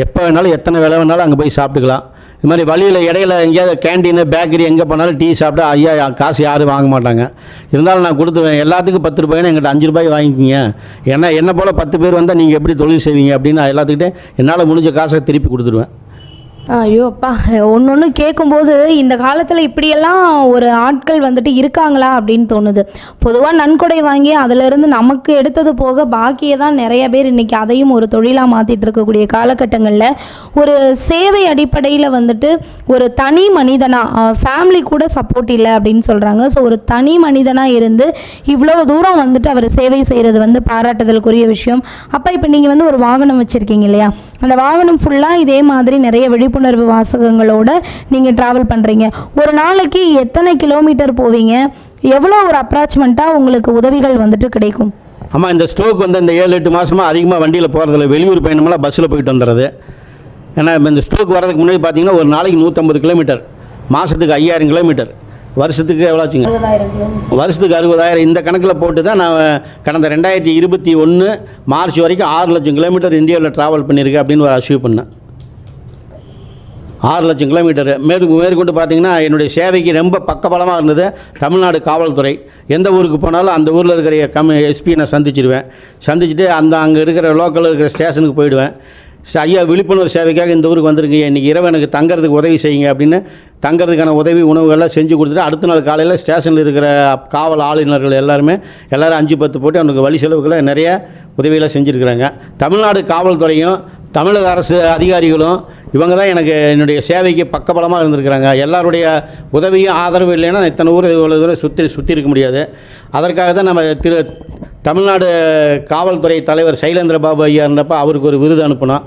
எப்போ வேணாலும் எத்தனை வேலை வேணாலும் அங்கே போய் சாப்பிட்டுக்கலாம். இது மாதிரி வழியில் இடையில எங்கேயாவது கேண்டீனு பேக்கரி எங்கே போனாலும் டீ சாப்பிட்டா ஐயா காசு யாரும் வாங்க மாட்டாங்க. இருந்தாலும் நான் கொடுத்துருவேன். எல்லாத்துக்கும் 10 ரூபாய்னு எங்கிட்ட 5 ரூபாய் வாங்கிக்கிங்க, ஏன்னா என்ன போல் 10 பேர் வந்தால் நீங்கள் எப்படி தொழில் செய்வீங்க அப்படின்னு நான் எல்லாத்துக்கிட்டே என்னால் முடிஞ்ச காசை திருப்பி கொடுத்துருவேன். ஐயோ அப்பா, ஒன்று கேட்கும்போது இந்த காலத்தில் இப்படியெல்லாம் ஒரு ஆட்கள் வந்துட்டு இருக்காங்களா அப்படின்னு தோணுது. பொதுவாக நன்கொடை வாங்கி அதிலிருந்து நமக்கு எடுத்தது போக பாக்கியை தான் நிறைய பேர் இன்றைக்கி அதையும் ஒரு தொழிலாக மாற்றிட்டு இருக்கக்கூடிய காலகட்டங்களில் ஒரு சேவை அடிப்படையில் வந்துட்டு ஒரு தனி மனிதனாக, ஃபேமிலி கூட சப்போர்ட் இல்லை அப்படின்னு சொல்கிறாங்க. ஸோ ஒரு தனி மனிதனாக இருந்து இவ்வளோ தூரம் வந்துட்டு அவர் சேவை செய்கிறது வந்து பாராட்டுதலுக்குரிய விஷயம். அப்போ இப்போ நீங்கள் வந்து ஒரு வாகனம் வச்சுருக்கீங்க இல்லையா, அந்த வாகனம் ஃபுல்லாக இதே மாதிரி நிறைய விழிப்புணர்வு வாசகங்களோட நீங்கள் ட்ராவல் பண்ணுறீங்க. ஒரு நாளைக்கு எத்தனை கிலோமீட்டர் போவீங்க, எவ்வளோ ஒரு அப்ராச்மெண்ட்டாக உங்களுக்கு உதவிகள் வந்துட்டு கிடைக்கும்? ஆமாம், இந்த ஸ்ட்ரோக் வந்து இந்த 7-8 மாதமாக அதிகமாக வண்டியில் போகிறதில்ல, வெளியூர் பயணமெல்லாம் பஸ்ஸில் போயிட்டு வந்துடுறது. ஏன்னா இந்த ஸ்ட்ரோக் வர்றதுக்கு முன்னாடி பார்த்தீங்கன்னா ஒரு நாளைக்கு 150 கிலோமீட்டர், மாதத்துக்கு 5000 கிலோமீட்டர், வருஷத்துக்கு எவ்வளோ ஆச்சுங்க? வருஷத்துக்கு 60,000. இந்த கணக்கில் போட்டு தான் நான் கடந்த 2021 மார்ச் வரைக்கும் 6 லட்சம் கிலோமீட்டர் இந்தியாவில் ட்ராவல் பண்ணியிருக்கேன் அப்படின்னு ஒரு அச்சீவ் பண்ணேன். 6 லட்சம் கிலோமீட்டரு. மேற்கொண்டு பார்த்திங்கன்னா என்னுடைய சேவைக்கு ரொம்ப பக்கபலமாக இருந்தது தமிழ்நாடு காவல்துறை. எந்த ஊருக்கு போனாலும் அந்த ஊரில் இருக்கிற எஸ்பி நான் சந்திச்சுட்டு அங்கே இருக்கிற லோக்கலில் இருக்கிற ஸ்டேஷனுக்கு போயிடுவேன். ஐயா, விழிப்புணர்வு சேவைக்காக இந்த ஊருக்கு வந்துருங்க, இன்றைக்கி இரவு எனக்கு தங்கிறதுக்கு உதவி செய்யுங்க அப்படின்னு தங்கிறதுக்கான உதவி உணவுகள்லாம் செஞ்சு கொடுத்துட்டு அடுத்த நாள் காலையில் ஸ்டேஷனில் இருக்கிற காவல் ஆளுநர்கள் எல்லாரும் 5-10 போட்டு அவனுக்கு வழி செலவுகளை நிறைய உதவியெல்லாம் செஞ்சுருக்குறாங்க. தமிழ்நாடு காவல்துறையும் தமிழக அரசு அதிகாரிகளும் இவங்க தான் எனக்கு என்னுடைய சேவைக்கு பக்கபலமாக இருந்திருக்கிறாங்க. எல்லாருடைய உதவியும் ஆதரவு இல்லைன்னா இத்தனை ஊர் இவ்வளோ தூரம் சுற்றி இருக்க முடியாது. அதற்காக தான் நம்ம தமிழ்நாடு காவல்துறை தலைவர் சைலேந்திர பாபு ஐயா இருந்தப்போ அவருக்கு ஒரு விருது அனுப்பினோம்.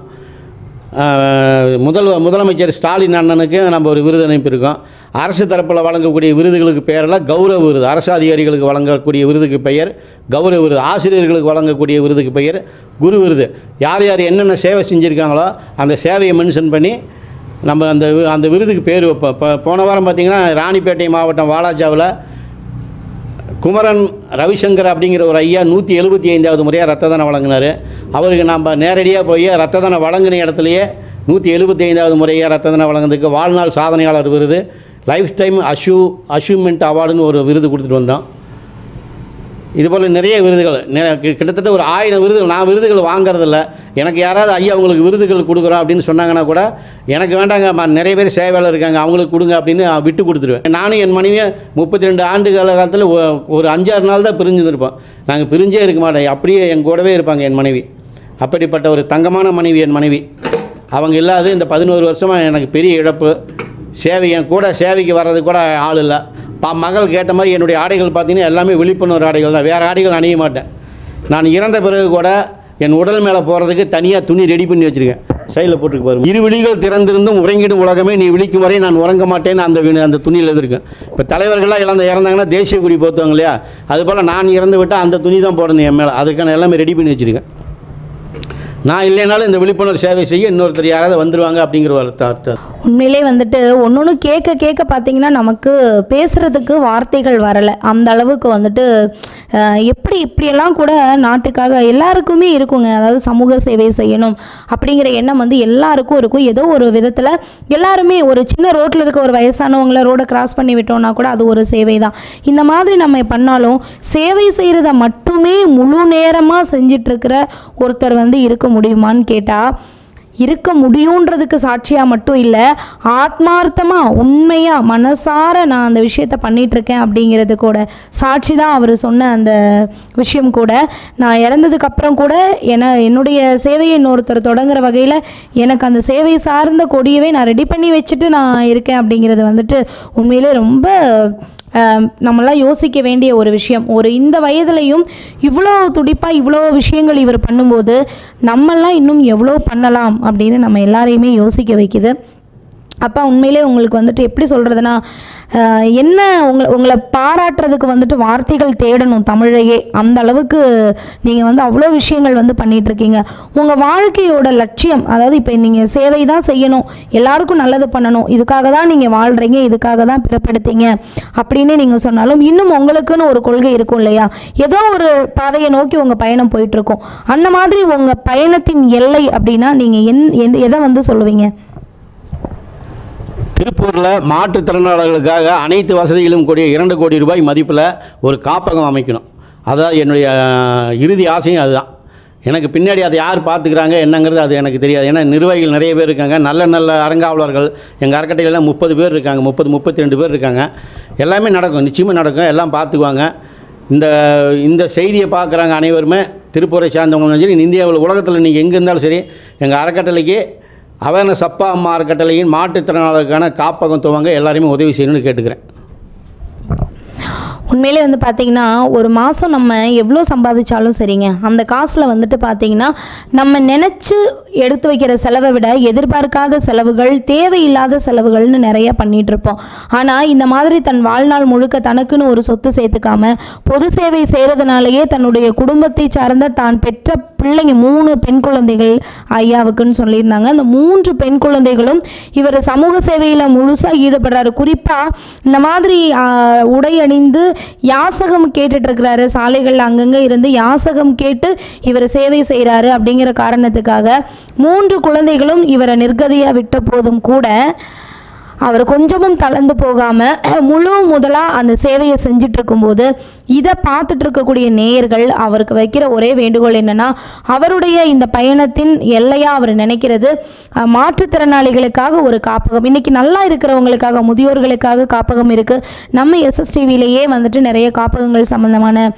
முதலமைச்சர் ஸ்டாலின் அண்ணனுக்கு நம்ம ஒரு விருது அனுப்பியிருக்கோம். அரசு தரப்பில் வழங்கக்கூடிய விருதுகளுக்கு பெயரெல்லாம் கௌரவ விருது. அரசு அதிகாரிகளுக்கு வழங்கக்கூடிய விருதுக்கு பெயர் கௌரவ விருது, ஆசிரியர்களுக்கு வழங்கக்கூடிய விருதுக்கு பெயர் குரு விருது. யார் யார் என்னென்ன சேவை செஞ்சுருக்காங்களோ அந்த சேவையை மென்ஷன் பண்ணி நம்ம அந்த விருதுக்கு பேர் வைப்போம். போன வாரம் பார்த்திங்கன்னா ராணிப்பேட்டை மாவட்டம் வாலாஜாவில் குமரன் ரவிசங்கர் அப்படிங்கிற ஒரு ஐயா 175வது முறையாக ரத்த தானம் வழங்கினார். அவருக்கு நாம் நேரடியாக போய் ரத்த தானம் வழங்கின இடத்துலையே 175வது முறையாக ரத்த தானம் வழங்குறதுக்கு வாழ்நாள் சாதனையாளர் விருது, லைஃப் டைம் அச்சீவ்மெண்ட் அவார்டுன்னு ஒரு விருது கொடுத்துட்டு வந்தோம். இதுபோல் நிறைய விருதுகள் கிட்டத்தட்ட ஒரு 1000 விருதுகள். நான் விருதுகள் வாங்குறதில்ல. எனக்கு யாராவது ஐயா உங்களுக்கு விருதுகள் கொடுக்குறோம் அப்படின்னு சொன்னாங்கன்னா கூட எனக்கு வேண்டாங்க, நிறைய பேர் சேவையாளர் இருக்காங்க அவங்களுக்கு கொடுங்க அப்படின்னு விட்டு கொடுத்துருவேன். நானும் என் மனைவியும் 32 ஆண்டு காலத்தில் ஒரு 5-6 நாள் தான் பிரிஞ்சுருப்போம். நாங்கள் பிரிஞ்சே இருக்க மாட்டோம், அப்படியே என் கூடவே இருப்பாங்க என் மனைவி. அப்படிப்பட்ட ஒரு தங்கமான மனைவி என் மனைவி. அவங்க இல்லாது இந்த 11 வருஷமாக எனக்கு பெரிய இழப்பு. என் கூட சேவைக்கு வர்றது கூட ஆள் இல்லை. மகள் கேட்ட மாதிரி என்னுடைய ஆடைகள் பார்த்திங்கன்னா எல்லாமே விழிப்புணர்வு ஆடைகள் தான், வேறு ஆடைகள் அணிய மாட்டேன். நான் இறந்த பிறகு கூட என் உடல் மேலே போகிறதுக்கு தனியாக துணி ரெடி பண்ணி வச்சுருக்கேன். சைடில் போட்டுருக்கு பாருங்கள். 2 விழிகள் திறந்திருந்தும் உறங்கிடும் உலகமே நீ விழிக்கும் வரை நான் உறங்க மாட்டேன்னு அந்த துணியில் இருக்கும். இப்போ தலைவர்கள்லாம் இறந்தாங்கன்னா தேசிய கொடி போத்துவாங்க இல்லையா, அதுபோல் நான் இறந்து விட்டால் அந்த துணி தான் போடணும் என் மேலே. அதுக்கான எல்லாமே ரெடி பண்ணி வச்சுருக்கேன். நான் இல்லைனாலும் இந்த விழிப்புணர்வு சேவை செய்ய இன்னொருத்தர் யாராவது வந்துடுவாங்க அப்படிங்கிற ஒரு அர்த்தம். உண்மையிலே வந்துட்டு ஒன்று கேட்க பார்த்தீங்கன்னா நமக்கு பேசுகிறதுக்கு வார்த்தைகள் வரலை. அந்த அளவுக்கு வந்துட்டு இப்படியெல்லாம் கூட நாட்டுக்காக எல்லாருக்குமே இருக்குங்க. அதாவது சமூக சேவை செய்யணும் அப்படிங்கிற எண்ணம் வந்து எல்லாருக்கும் இருக்கும். ஏதோ ஒரு விதத்தில் எல்லாருமே ஒரு சின்ன ரோட்டில் இருக்க ஒரு வயசானவங்களை ரோடை கிராஸ் பண்ணி விட்டோம்னா கூட அது ஒரு சேவை தான். இந்த மாதிரி நம்ம பண்ணாலும் சேவை செய்கிறத மட்டுமே முழு நேரமாக செஞ்சிட்ருக்கிற ஒருத்தர் வந்து இருக்க முடியுமான்னு கேட்டால் இருக்க முடியுன்றதுக்கு சாட்சியாக மட்டும் இல்லை, ஆத்மார்த்தமாக உண்மையாக மனசார நான் அந்த விஷயத்தை பண்ணிகிட்ருக்கேன் அப்படிங்கிறது கூட சாட்சி தான் அவர் சொன்ன அந்த விஷயம் கூட. நான் இறந்ததுக்கப்புறம் கூட என்னுடைய சேவையை இன்னொருத்தர் தொடங்குற வகையில் எனக்கு அந்த சேவை சார்ந்த கொடியவே நான் ரெடி பண்ணி வச்சுட்டு நான் இருக்கேன் அப்படிங்கிறது வந்துட்டு உண்மையிலே ரொம்ப நம்மளாம் யோசிக்க வேண்டிய ஒரு விஷயம். இந்த வயதுலையும் இவ்வளோ துடிப்பாக இவ்வளோ விஷயங்கள் இவர் பண்ணும்போது நம்மெல்லாம் இன்னும் எவ்வளோ பண்ணலாம் அப்படின்னு நம்ம எல்லாரையுமே யோசிக்க வைக்குது. அப்போ உண்மையிலே உங்களுக்கு வந்துட்டு எப்படி சொல்கிறதுனா, என்ன உங்களை பாராட்டுறதுக்கு வந்துட்டு வார்த்தைகள் தேடணும் தமிழையே. அந்த அளவுக்கு நீங்கள் வந்து அவ்வளோ விஷயங்கள் வந்து பண்ணிகிட்ருக்கீங்க. உங்கள் வாழ்க்கையோட லட்சியம், அதாவது இப்போ நீங்கள் சேவை தான் செய்யணும், எல்லாருக்கும் நல்லது பண்ணணும், இதுக்காக தான் நீங்கள் வாழ்கிறீங்க, இதுக்காக தான் பிறப்படுத்தீங்க அப்படின்னு நீங்கள் சொன்னாலும் இன்னும் உங்களுக்குன்னு ஒரு கொள்கை இருக்கும் இல்லையா? ஏதோ ஒரு பாதையை நோக்கி உங்கள் பயணம் போயிட்டுருக்கோம். அந்த மாதிரி உங்கள் பயணத்தின் எல்லை அப்படின்னா நீங்கள் எதை வந்து சொல்லுவீங்க? திருப்பூரில் மாற்றுத்திறனாளர்களுக்காக அனைத்து வசதிகளும் கூடிய 2 கோடி ரூபாய் மதிப்பில் ஒரு காப்பகம் அமைக்கணும். அதான் என்னுடைய இறுதி ஆசையும் அதுதான். எனக்கு பின்னாடி அதை யார் பார்த்துக்கிறாங்க என்னங்கிறது அது எனக்கு தெரியாது. ஏன்னா நிர்வாகிகள் நிறைய பேர் இருக்காங்க, நல்ல அறங்காவலர்கள் எங்கள் அறக்கட்டையில் 30 பேர் இருக்காங்க, 32 பேர் இருக்காங்க. எல்லாமே நடக்கும், நிச்சயமாக நடக்கும், எல்லாம் பார்த்துக்குவாங்க. இந்த செய்தியை பார்க்குறாங்க அனைவருமே, திருப்பூரை சார்ந்தவங்களும் சரி, இந்தியாவில் உலகத்தில் நீங்கள் எங்கே இருந்தாலும் சரி, எங்கள் அறக்கட்டளைக்கு அவேர்னஸ் அப்பா அம்மா அறக்கட்டளையின் மாற்றுத்திறனாளர்களுக்கான காப்பகம் துவங்க எல்லாரையுமே உதவி செய்யணும்னு கேட்டுக்கிறேன். உண்மையிலே வந்து பார்த்திங்கன்னா ஒரு மாதம் நம்ம எவ்வளோ சம்பாதிச்சாலும் சரிங்க, அந்த காசில் வந்துட்டு பார்த்திங்கன்னா நம்ம நினச்சி எடுத்து வைக்கிற செலவை விட எதிர்பார்க்காத செலவுகள், தேவையில்லாத செலவுகள்னு நிறைய பண்ணிகிட்ருப்போம். ஆனால் இந்த மாதிரி தன் வாழ்நாள் முழுக்க தனக்குன்னு ஒரு சொத்து சேர்த்துக்காம பொது சேவை செய்கிறதுனாலேயே தன்னுடைய குடும்பத்தை சார்ந்த தான் பெற்ற பிள்ளைங்க 3 பெண் குழந்தைகள் ஐயாவுக்குன்னு சொல்லியிருந்தாங்க. அந்த 3 பெண் குழந்தைகளும் இவர் சமூக சேவையில் முழுசாக ஈடுபடுறாரு. குறிப்பாக இந்த மாதிரி உடை அணிந்து யாசகம் கேட்டுட்டு இருக்கிறாரு. சாலைகள் அங்கங்கே இருந்து யாசகம் கேட்டு இவர் சேவை செய்கிறாரு. அப்படிங்கிற காரணத்துக்காக 3 குழந்தைகளும் இவரை நிர்கதியாக விட்ட போதும் கூட அவர் கொஞ்சமும் தளர்ந்து போகாமல் முழு முதலாக அந்த சேவையை செஞ்சுட்டு இருக்கும்போது இதை பார்த்துட்டு இருக்கக்கூடிய நேயர்கள் அவருக்கு வைக்கிற ஒரே வேண்டுகோள் என்னென்னா, அவருடைய இந்த பயணத்தின் எல்லையாக அவர் நினைக்கிறது மாற்றுத்திறனாளிகளுக்காக ஒரு காப்பகம். இன்றைக்கி நல்லா இருக்கிறவங்களுக்காக, முதியோர்களுக்காக காப்பகம் இருக்குது. நம்ம SSTVலேயே வந்துட்டு நிறைய காப்பகங்கள் சம்மந்தமான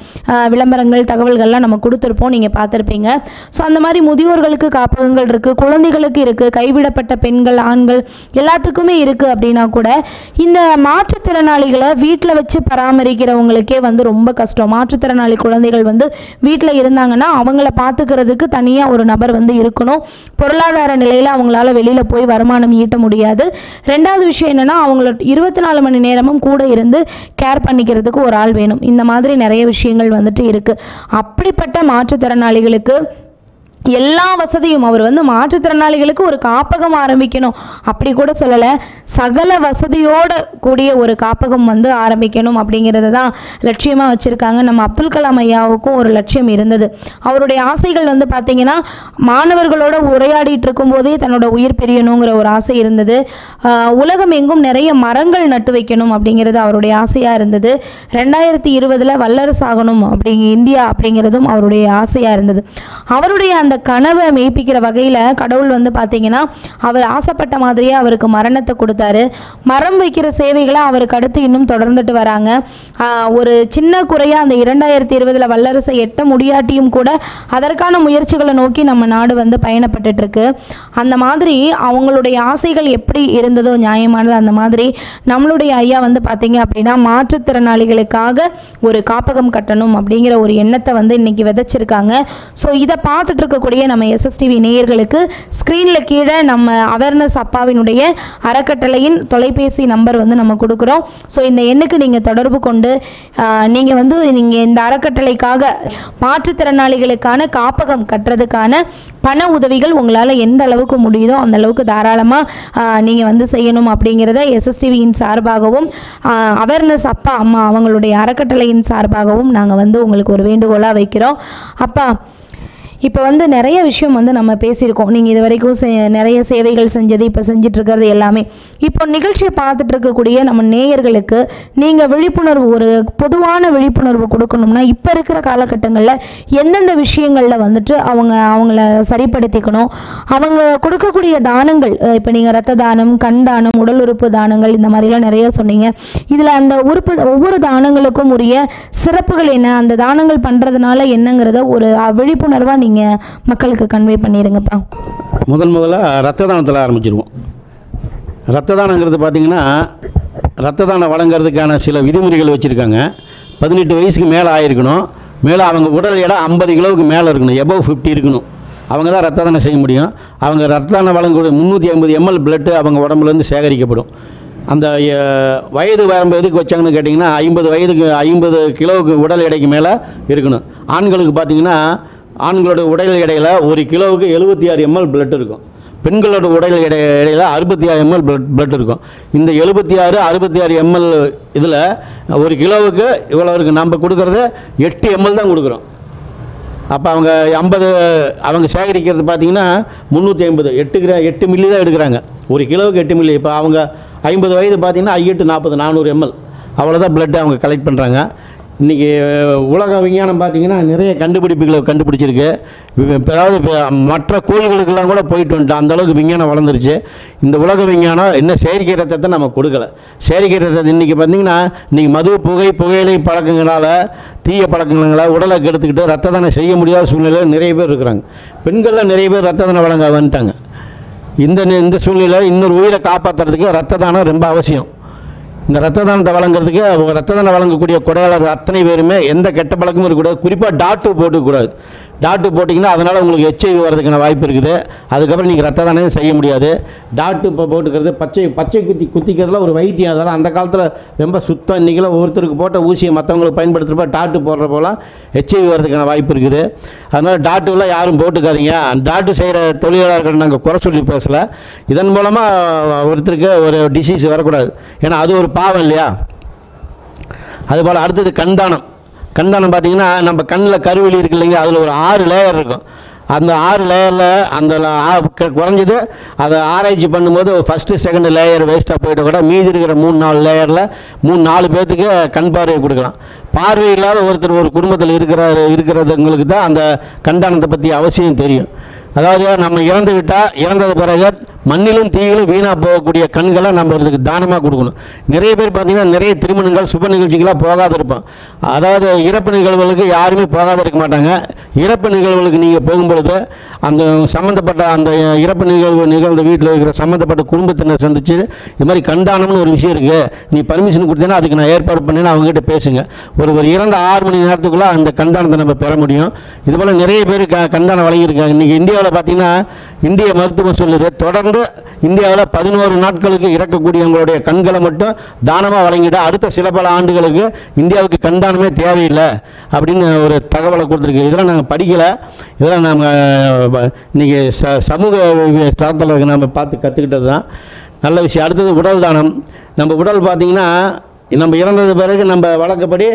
விளம்பரங்கள், தகவல்கள்லாம் நம்ம கொடுத்துருப்போம், நீங்கள் பார்த்துருப்பீங்க. ஸோ அந்த மாதிரி முதியோர்களுக்கு காப்பகங்கள் இருக்குது, குழந்தைகளுக்கு இருக்குது, கைவிடப்பட்ட பெண்கள், ஆண்கள் எல்லாத்துக்குமே இருக்குது. அப்படின்னா கூட இந்த மாற்றுத்திறனாளிகளை வீட்டில் வச்சு பராமரிக்கிறவங்களுக்கே வந்து ரொம்ப கஷ்டம். மாற்றுத்திறனாளி குழந்தைகள் வந்து வீட்டில் இருந்தாங்கன்னா அவங்கள பார்த்துக்கிறதுக்கு தனியாக ஒரு நபர் வந்து இருக்கணும். பொருளாதார நிலையில் அவங்களால வெளியில் போய் வருமானம் ஈட்ட முடியாது. ரெண்டாவது விஷயம் என்னென்னா, அவங்கள 24 மணி நேரமும் கூட இருந்து கேர் பண்ணிக்கிறதுக்கு ஒரு ஆள் வேணும். இந்த மாதிரி நிறைய விஷயங்கள் வந்துட்டு இருக்குது. அப்படிப்பட்ட மாற்றுத்திறனாளிகளுக்கு எல்லா வசதியும் அவர் வந்து மாற்றுத்திறனாளிகளுக்கு ஒரு காப்பகம் ஆரம்பிக்கணும் அப்படி கூட சொல்லலை, சகல வசதியோடு கூடிய ஒரு காப்பகம் வந்து ஆரம்பிக்கணும் அப்படிங்கிறது தான் லட்சியமாக வச்சுருக்காங்க. நம்ம அப்துல் கலாம் ஐயாவுக்கும் ஒரு லட்சியம் இருந்தது. அவருடைய ஆசைகள் வந்து பார்த்திங்கன்னா மாணவர்களோட உரையாடிட்டு இருக்கும்போதே தன்னோட உயிர் பிரியணுங்கிற ஒரு ஆசை இருந்தது. உலகம் எங்கும் நிறைய மரங்கள் நட்டு வைக்கணும் அப்படிங்கிறது அவருடைய ஆசையாக இருந்தது. 2020 வல்லரசு ஆகணும் இந்தியா அப்படிங்கிறதும் அவருடைய ஆசையாக இருந்தது. அவருடைய அந்த கனவை மெய்ப்பிக்கிற வகையில் கடவுள் வந்து பார்த்தீங்கன்னா அவர் ஆசைப்பட்ட மாதிரியே அவருக்கு மரணத்தை கொடுத்தாரு. மரம் வைக்கிற சேவைகளை அவருக்கு அடுத்து இன்னும் தொடர்ந்துட்டு வராங்க. ஒரு சின்ன குறையாக அந்த 2020 வல்லரசை எட்ட முடியாட்டியும் கூட அதற்கான முயற்சிகளை நோக்கி நம்ம நாடு வந்து பயணப்பட்டு இருக்கு. அந்த மாதிரி அவங்களுடைய ஆசைகள் எப்படி இருந்ததோ நியாயமானது, அந்த மாதிரி நம்மளுடைய ஐயா வந்து பார்த்தீங்க அப்படின்னா மாற்றுத்திறனாளிகளுக்காக ஒரு காப்பகம் கட்டணும் அப்படிங்கிற ஒரு எண்ணத்தை வந்து இன்னைக்கு விதைச்சிருக்காங்க. ஸோ இதை பார்த்துட்டு இருக்கக்கூடிய நம்ம SSTV நேயர்களுக்கு ஸ்க்ரீனில் கீழே நம்ம அவேர்னஸ் அப்பாவினுடைய அறக்கட்டளையின் தொலைபேசி நம்பர் வந்து நம்ம கொடுக்குறோம். ஸோ இந்த எண்ணுக்கு நீங்கள் தொடர்பு கொண்டு நீங்கள் இந்த அறக்கட்டளைக்காக மாற்றுத்திறனாளிகளுக்கான காப்பகம் கட்டுறதுக்கான பண உதவிகள் உங்களால் எந்த அளவுக்கு முடியுதோ அந்த அளவுக்கு தாராளமாக நீங்கள் வந்து செய்யணும் அப்படிங்கிறத SSTVயின் சார்பாகவும் அவேர்னஸ் அப்பா அம்மா அவங்களுடைய அறக்கட்டளையின் சார்பாகவும் நாங்கள் வந்து உங்களுக்கு ஒரு வேண்டுகோளாக வைக்கிறோம். அப்பா, இப்போ வந்து நிறைய விஷயம் வந்து நம்ம பேசியிருக்கோம். நீங்கள் இது வரைக்கும் நிறைய சேவைகள் செஞ்சது, இப்போ செஞ்சிட்ருக்கிறது எல்லாமே. இப்போ நிகழ்ச்சியை பார்த்துட்டு இருக்கக்கூடிய நம்ம நேயர்களுக்கு நீங்கள் விழிப்புணர்வு, ஒரு பொதுவான விழிப்புணர்வு கொடுக்கணும்னா இப்போ இருக்கிற காலகட்டங்களில் எந்தெந்த விஷயங்களில் வந்துட்டு அவங்கள சரிப்படுத்திக்கணும், அவங்க கொடுக்கக்கூடிய தானங்கள், இப்போ நீங்கள் ரத்த தானம், கண் தானம், உடல் உறுப்பு தானங்கள், இந்த மாதிரிலாம் நிறைய சொன்னீங்க. இதில் அந்த ஒவ்வொரு தானங்களுக்கும் உரிய சிறப்புகள் என்ன, அந்த தானங்கள் பண்ணுறதுனால என்னங்கிறத ஒரு விழிப்புணர்வாக நீங்கள் மக்களுக்கு கன்வே பண்ணிடுங்கப்பா. முதல்ல ரத்த தானத்தில் ஆரம்பிச்சிருவோம். ரத்த தானங்கிறது பார்த்திங்கன்னா ரத்த தானம் வழங்குறதுக்கான சில விதிமுறைகள் வச்சுருக்காங்க. 18 வயசுக்கு மேலே ஆகிருக்கணும், மேலே அவங்க உடல் எடை 50 கிலோவுக்கு மேலே இருக்கணும், எபவ் 50 இருக்கணும், அவங்க தான் ரத்த தானம் செய்ய முடியும். அவங்க ரத்த தானம் வழங்கக்கூடிய 350 ml பிளட்டு அவங்க உடம்புலேருந்து சேகரிக்கப்படும். அந்த வயது வரம்பு எதுக்கு வச்சாங்கன்னு கேட்டிங்கன்னா 50 கிலோவுக்கு உடல் எடைக்கு மேலே இருக்கணும். ஆண்களுக்கு பார்த்திங்கன்னா ஆண்களோட உடல் எடையில் 1 கிலோவுக்கு 76 ml பிளட் இருக்கும். பெண்களோட உடல் எடையில் 66 ml பிளட் இருக்கும். இந்த 66 ml இதில் 1 கிலோவுக்கு இவ்வளோ இருக்குது. நம்ம கொடுக்குறது 8 ml தான் கொடுக்குறோம். அப்போ அவங்க சேகரிக்கிறது பார்த்திங்கன்னா 350 8 மில்லி தான் எடுக்கிறாங்க. 1 கிலோவுக்கு 8 மில்லி. இப்போ அவங்க 50 வயது பார்த்திங்கன்னா 40 400 ml அவ்வளோதான் பிளட்டு அவங்க கலெக்ட் பண்ணுறாங்க. இன்றைக்கி உலக விஞ்ஞானம் பார்த்திங்கன்னா நிறைய கண்டுபிடிப்புகளை கண்டுபிடிச்சிருக்கு. அதாவது மற்ற கோள்களுக்கெல்லாம் கூட போயிட்டு வந்துட்டு அந்தளவுக்கு விஞ்ஞானம் வளர்ந்துருச்சு. இந்த உலக விஞ்ஞானம் என்ன செயற்கை ரத்தத்தை நம்ம கொடுக்கல. செயற்கை ரத்தத்தை இன்றைக்கி பார்த்திங்கன்னா இன்றைக்கி மது புகையிலை பழக்கங்களால், தீய பழக்கங்களால் உடலை கெடுத்துக்கிட்டு ரத்த தானம் செய்ய முடியாத சூழ்நிலையில் நிறைய பேர் இருக்கிறாங்க. பெண்களில் நிறைய பேர் ரத்த தானம் வழங்க வந்துட்டாங்க. இந்த சூழ்நிலையில் இன்னொரு உயிரை காப்பாற்றுறதுக்கு ரத்த தானம் ரொம்ப அவசியம். இந்த ரத்த தானத்தை வழங்குறதுக்கு ரத்த தானம் வழங்கக்கூடிய கொடையாளர் அத்தனை பேருமே எந்த கெட்ட பழக்கமும் இருக்கக்கூடாது. குறிப்பாக டாட்டு போட்டுக்கூடாது. டாட்டு போட்டிங்கன்னா அதனால் உங்களுக்கு HIV வரதுக்கான வாய்ப்பு இருக்குது. அதுக்கப்புறம் நீங்கள் ரத்த தானம் செய்ய முடியாது. டாட்டு இப்போ போட்டுக்கிறது பச்சை குத்திக்கிறதுல ஒரு வைத்தியம். அதெல்லாம் அந்த காலத்தில் ரொம்ப சுத்தம். இன்றைக்கெல்லாம் ஒவ்வொருத்தருக்கு போட்ட ஊசியை மற்றவங்களுக்கு பயன்படுத்துகிறப்ப டாட்டு போடுறப்போலாம் HIV வரதுக்கான வாய்ப்பு இருக்குது. அதனால் டாட்டுலாம் யாரும் போட்டுக்காதீங்க. டாட்டு செய்கிற தொழிலாளர்கள் நாங்கள் குறை சொல்லி பேசலை. இதன் மூலமாக ஒருத்தருக்கு ஒரு டிசீஸ் வரக்கூடாது. ஏன்னா அது ஒரு பாவம் இல்லையா. அதுபோல் அடுத்தது கண்தானம். கண்தானம் பார்த்திங்கன்னா நம்ம கண்ணில் கருவெளி இருக்குது இல்லைங்க, அதில் ஒரு 6 லேயர் இருக்கும். அந்த 6 லேயரில் அந்த குறைஞ்சது அதை ஆராய்ச்சி பண்ணும்போது ஃபஸ்ட்டு செகண்ட் லேயர் வேஸ்ட்டாக போய்ட்டு கூட மீதி இருக்கிற 3-4 லேயரில் 3-4 பேர்த்துக்கு கண் பார்வை கொடுக்கலாம். பார்வை இல்லாத ஒருத்தர் ஒரு குடும்பத்தில் இருக்கிறவங்களுக்கு தான் அந்த கண்தானத்தை பற்றி அவசியம் தெரியும். அதாவது நம்ம இறந்தது பிறகு மண்ணிலும் தீயிலும் வீணாக போகக்கூடிய கண்களை நம்ம இதுக்கு தானமாக கொடுக்கணும். நிறைய பேர் பார்த்திங்கன்னா நிறைய திருமணங்கள் சுப நிகழ்ச்சிகளாக போகாத இருப்போம். அதாவது இறப்பு நிகழ்வுகளுக்கு யாருமே போகாத இருக்க மாட்டாங்க. இறப்பு நிகழ்வுகளுக்கு நீங்கள் போகும்பொழுது அந்த சம்மந்தப்பட்ட அந்த இறப்பு நிகழ்ந்த வீட்டில் இருக்கிற சம்மந்தப்பட்ட குடும்பத்தினர் சந்தித்து இது மாதிரி கண்தானம்னு ஒரு விஷயம் இருக்குது, நீ பர்மிஷன் கொடுத்தீங்கன்னா அதுக்கு நான் ஏற்பாடு பண்ணினா அவங்ககிட்ட பேசுங்க. ஒரு இறந்த 6 மணி நேரத்துக்குள்ளே அந்த கண்தானத்தை நம்ம பெற முடியும். இதுபோல் நிறைய பேர் கண்தானம் வழங்கியிருக்காங்க. இன்றைக்கி இந்தியாவில் பார்த்திங்கன்னா இந்திய மருத்துவம் சொல்லுது தொடர்ந்து தொடர்ந்து இந்தியாவில் 11 நாட்களுக்கு இறக்கக்கூடியவங்களுடைய கண்களை மட்டும் தானமாக வழங்கிட்டு அடுத்த சில பல ஆண்டுகளுக்கு இந்தியாவுக்கு கண் தானமே தேவையில்லை அப்படின்னு ஒரு தகவலை கொடுத்துருக்கு. இதெல்லாம் நாங்கள் படிக்கலை, இதெல்லாம் நம்ம இன்றைக்கி சமூக தளத்தில் நம்ம பார்த்து கற்றுக்கிட்டது தான் நல்ல விஷயம். அடுத்தது உடல் தானம். நம்ம உடல் பார்த்திங்கன்னா நம்ம இறந்தது பிறகு நம்ம வழக்கப்படி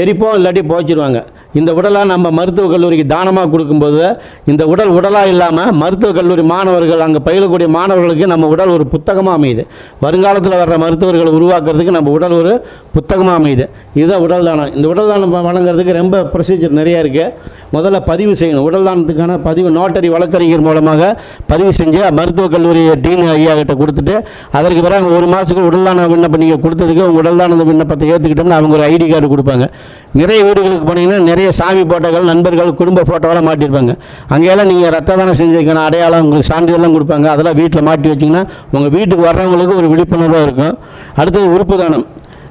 எரிப்போம், இல்லாட்டி போச்சிடுவாங்க. இந்த உடலை நம்ம மருத்துவக் கல்லூரிக்கு தானமாக கொடுக்கும்போது இந்த உடல் உடலாக இல்லாமல் மருத்துவக் கல்லூரி மாணவர்கள் அங்கே பயிலக்கூடிய மாணவர்களுக்கு நம்ம உடல் ஒரு புத்தகமாக அமையுது. வருங்காலத்தில் வர்ற மருத்துவர்களை உருவாக்குறதுக்கு நம்ம உடல் ஒரு புத்தகமாக அமையுது. இதுதான் உடல் தானம். இந்த உடல் தானம் வழங்குறதுக்கு ரொம்ப ப்ரொசீஜர் நிறையா இருக்குது. முதல்ல பதிவு செய்யணும். உடல் தானத்துக்கான பதிவு நோட்டரி வழக்கறிஞர் மூலமாக பதிவு செஞ்சு மருத்துவக் கல்லூரி டீன் ஐயா கிட்ட கொடுத்துட்டு அதற்கு பிறகு 1 மாதத்துக்கு உடல் தான விண்ணப்பம் நீங்கள் கொடுத்ததுக்கு உங்கள் உடல் தான விண்ணப்பத்தை ஏற்றுக்கிட்டோம்னா அவங்க ஒரு ஐடி கார்டு கொடுப்பாங்க. நிறைய வீடுகளுக்கு போனீங்கன்னா நிறைய சாமி ஃபோட்டோக்கள், நண்பர்கள், குடும்ப ஃபோட்டோவெல்லாம் மாட்டியிருப்பாங்க. அங்கேயெல்லாம் நீங்கள் ரத்த தானம் செஞ்சதுக்கான அடையாளம் உங்களுக்கு சான்றிதழ்லாம் கொடுப்பாங்க. அதெல்லாம் வீட்டில் மாட்டி வச்சிங்கன்னா உங்கள் வீட்டுக்கு வர்றவங்களுக்கு ஒரு விழிப்புணர்வாக இருக்கும். அடுத்தது உறுப்பு தானம்.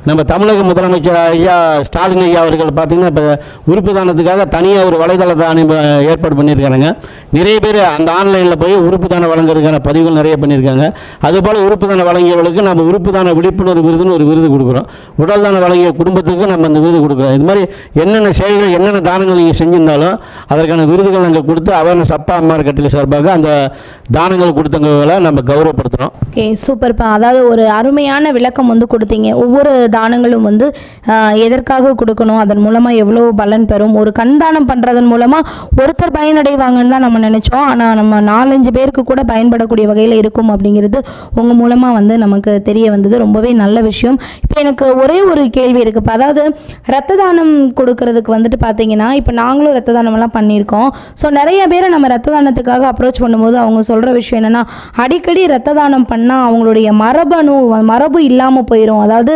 நம்ம தமிழக முதலமைச்சர் ஐயா ஸ்டாலின் ஐயா அவர்கள் பார்த்திங்கன்னா இப்போ உறுப்பு தானத்துக்காக தனியாக ஒரு வலைதளத்தை ஏற்பாடு பண்ணியிருக்காங்க. நிறைய பேர் அந்த ஆன்லைனில் போய் உறுப்பு தானம் வழங்குறதுக்கான பதிவுகள் நிறைய பண்ணியிருக்காங்க. அதுபோல் உறுப்பு தானம் வழங்கியவர்களுக்கு நம்ம உறுப்பு தான விழிப்புணர்வு விருதுன்னு ஒரு விருது கொடுக்குறோம். உடல் தானம் வழங்கிய குடும்பத்துக்கு நம்ம அந்த விருது கொடுக்குறோம். இது மாதிரி என்னென்ன செயல்கள், என்னென்ன தானங்கள் நீங்கள் செஞ்சிருந்தாலும் அதற்கான விருதுகள் நாங்கள் கொடுத்து அவேர்னஸ் அப்பா அம்மா கட்டளை சார்பாக அந்த தானங்கள் கொடுத்தவங்களை நம்ம கௌரவப்படுத்துகிறோம். ஓகே, சூப்பர்ப்பா. அதாவது ஒரு அருமையான விளக்கம் வந்து கொடுத்தீங்க. ஒவ்வொரு தானங்களும் வந்து எதற்காக கொடுக்கணும், அதன் மூலமாக எவ்வளோ பலன் பெறும். ஒரு கண் தானம் பண்ணுறதன் மூலமாக ஒருத்தர் பயனடைவாங்கன்னு தான் நம்ம நினச்சோம். ஆனால் நம்ம 4-5 பேருக்கு கூட பயன்படக்கூடிய வகையில் இருக்கும் அப்படிங்கிறது உங்கள் மூலமாக வந்து நமக்கு தெரிய வந்தது. ரொம்பவே நல்ல விஷயம். இப்போ எனக்கு ஒரே ஒரு கேள்வி இருக்குது. அதாவது ரத்த தானம் கொடுக்கறதுக்கு வந்துட்டு பார்த்தீங்கன்னா இப்போ நாங்களும் ரத்த தானமெல்லாம் பண்ணியிருக்கோம். ஸோ நிறைய பேரை நம்ம ரத்த தானத்துக்காக அப்ரோச் பண்ணும்போது அவங்க சொல்கிற விஷயம் என்னென்னா, அடிக்கடி ரத்த தானம் பண்ணால் அவங்களுடைய மரபு இல்லாமல் போயிடும். அதாவது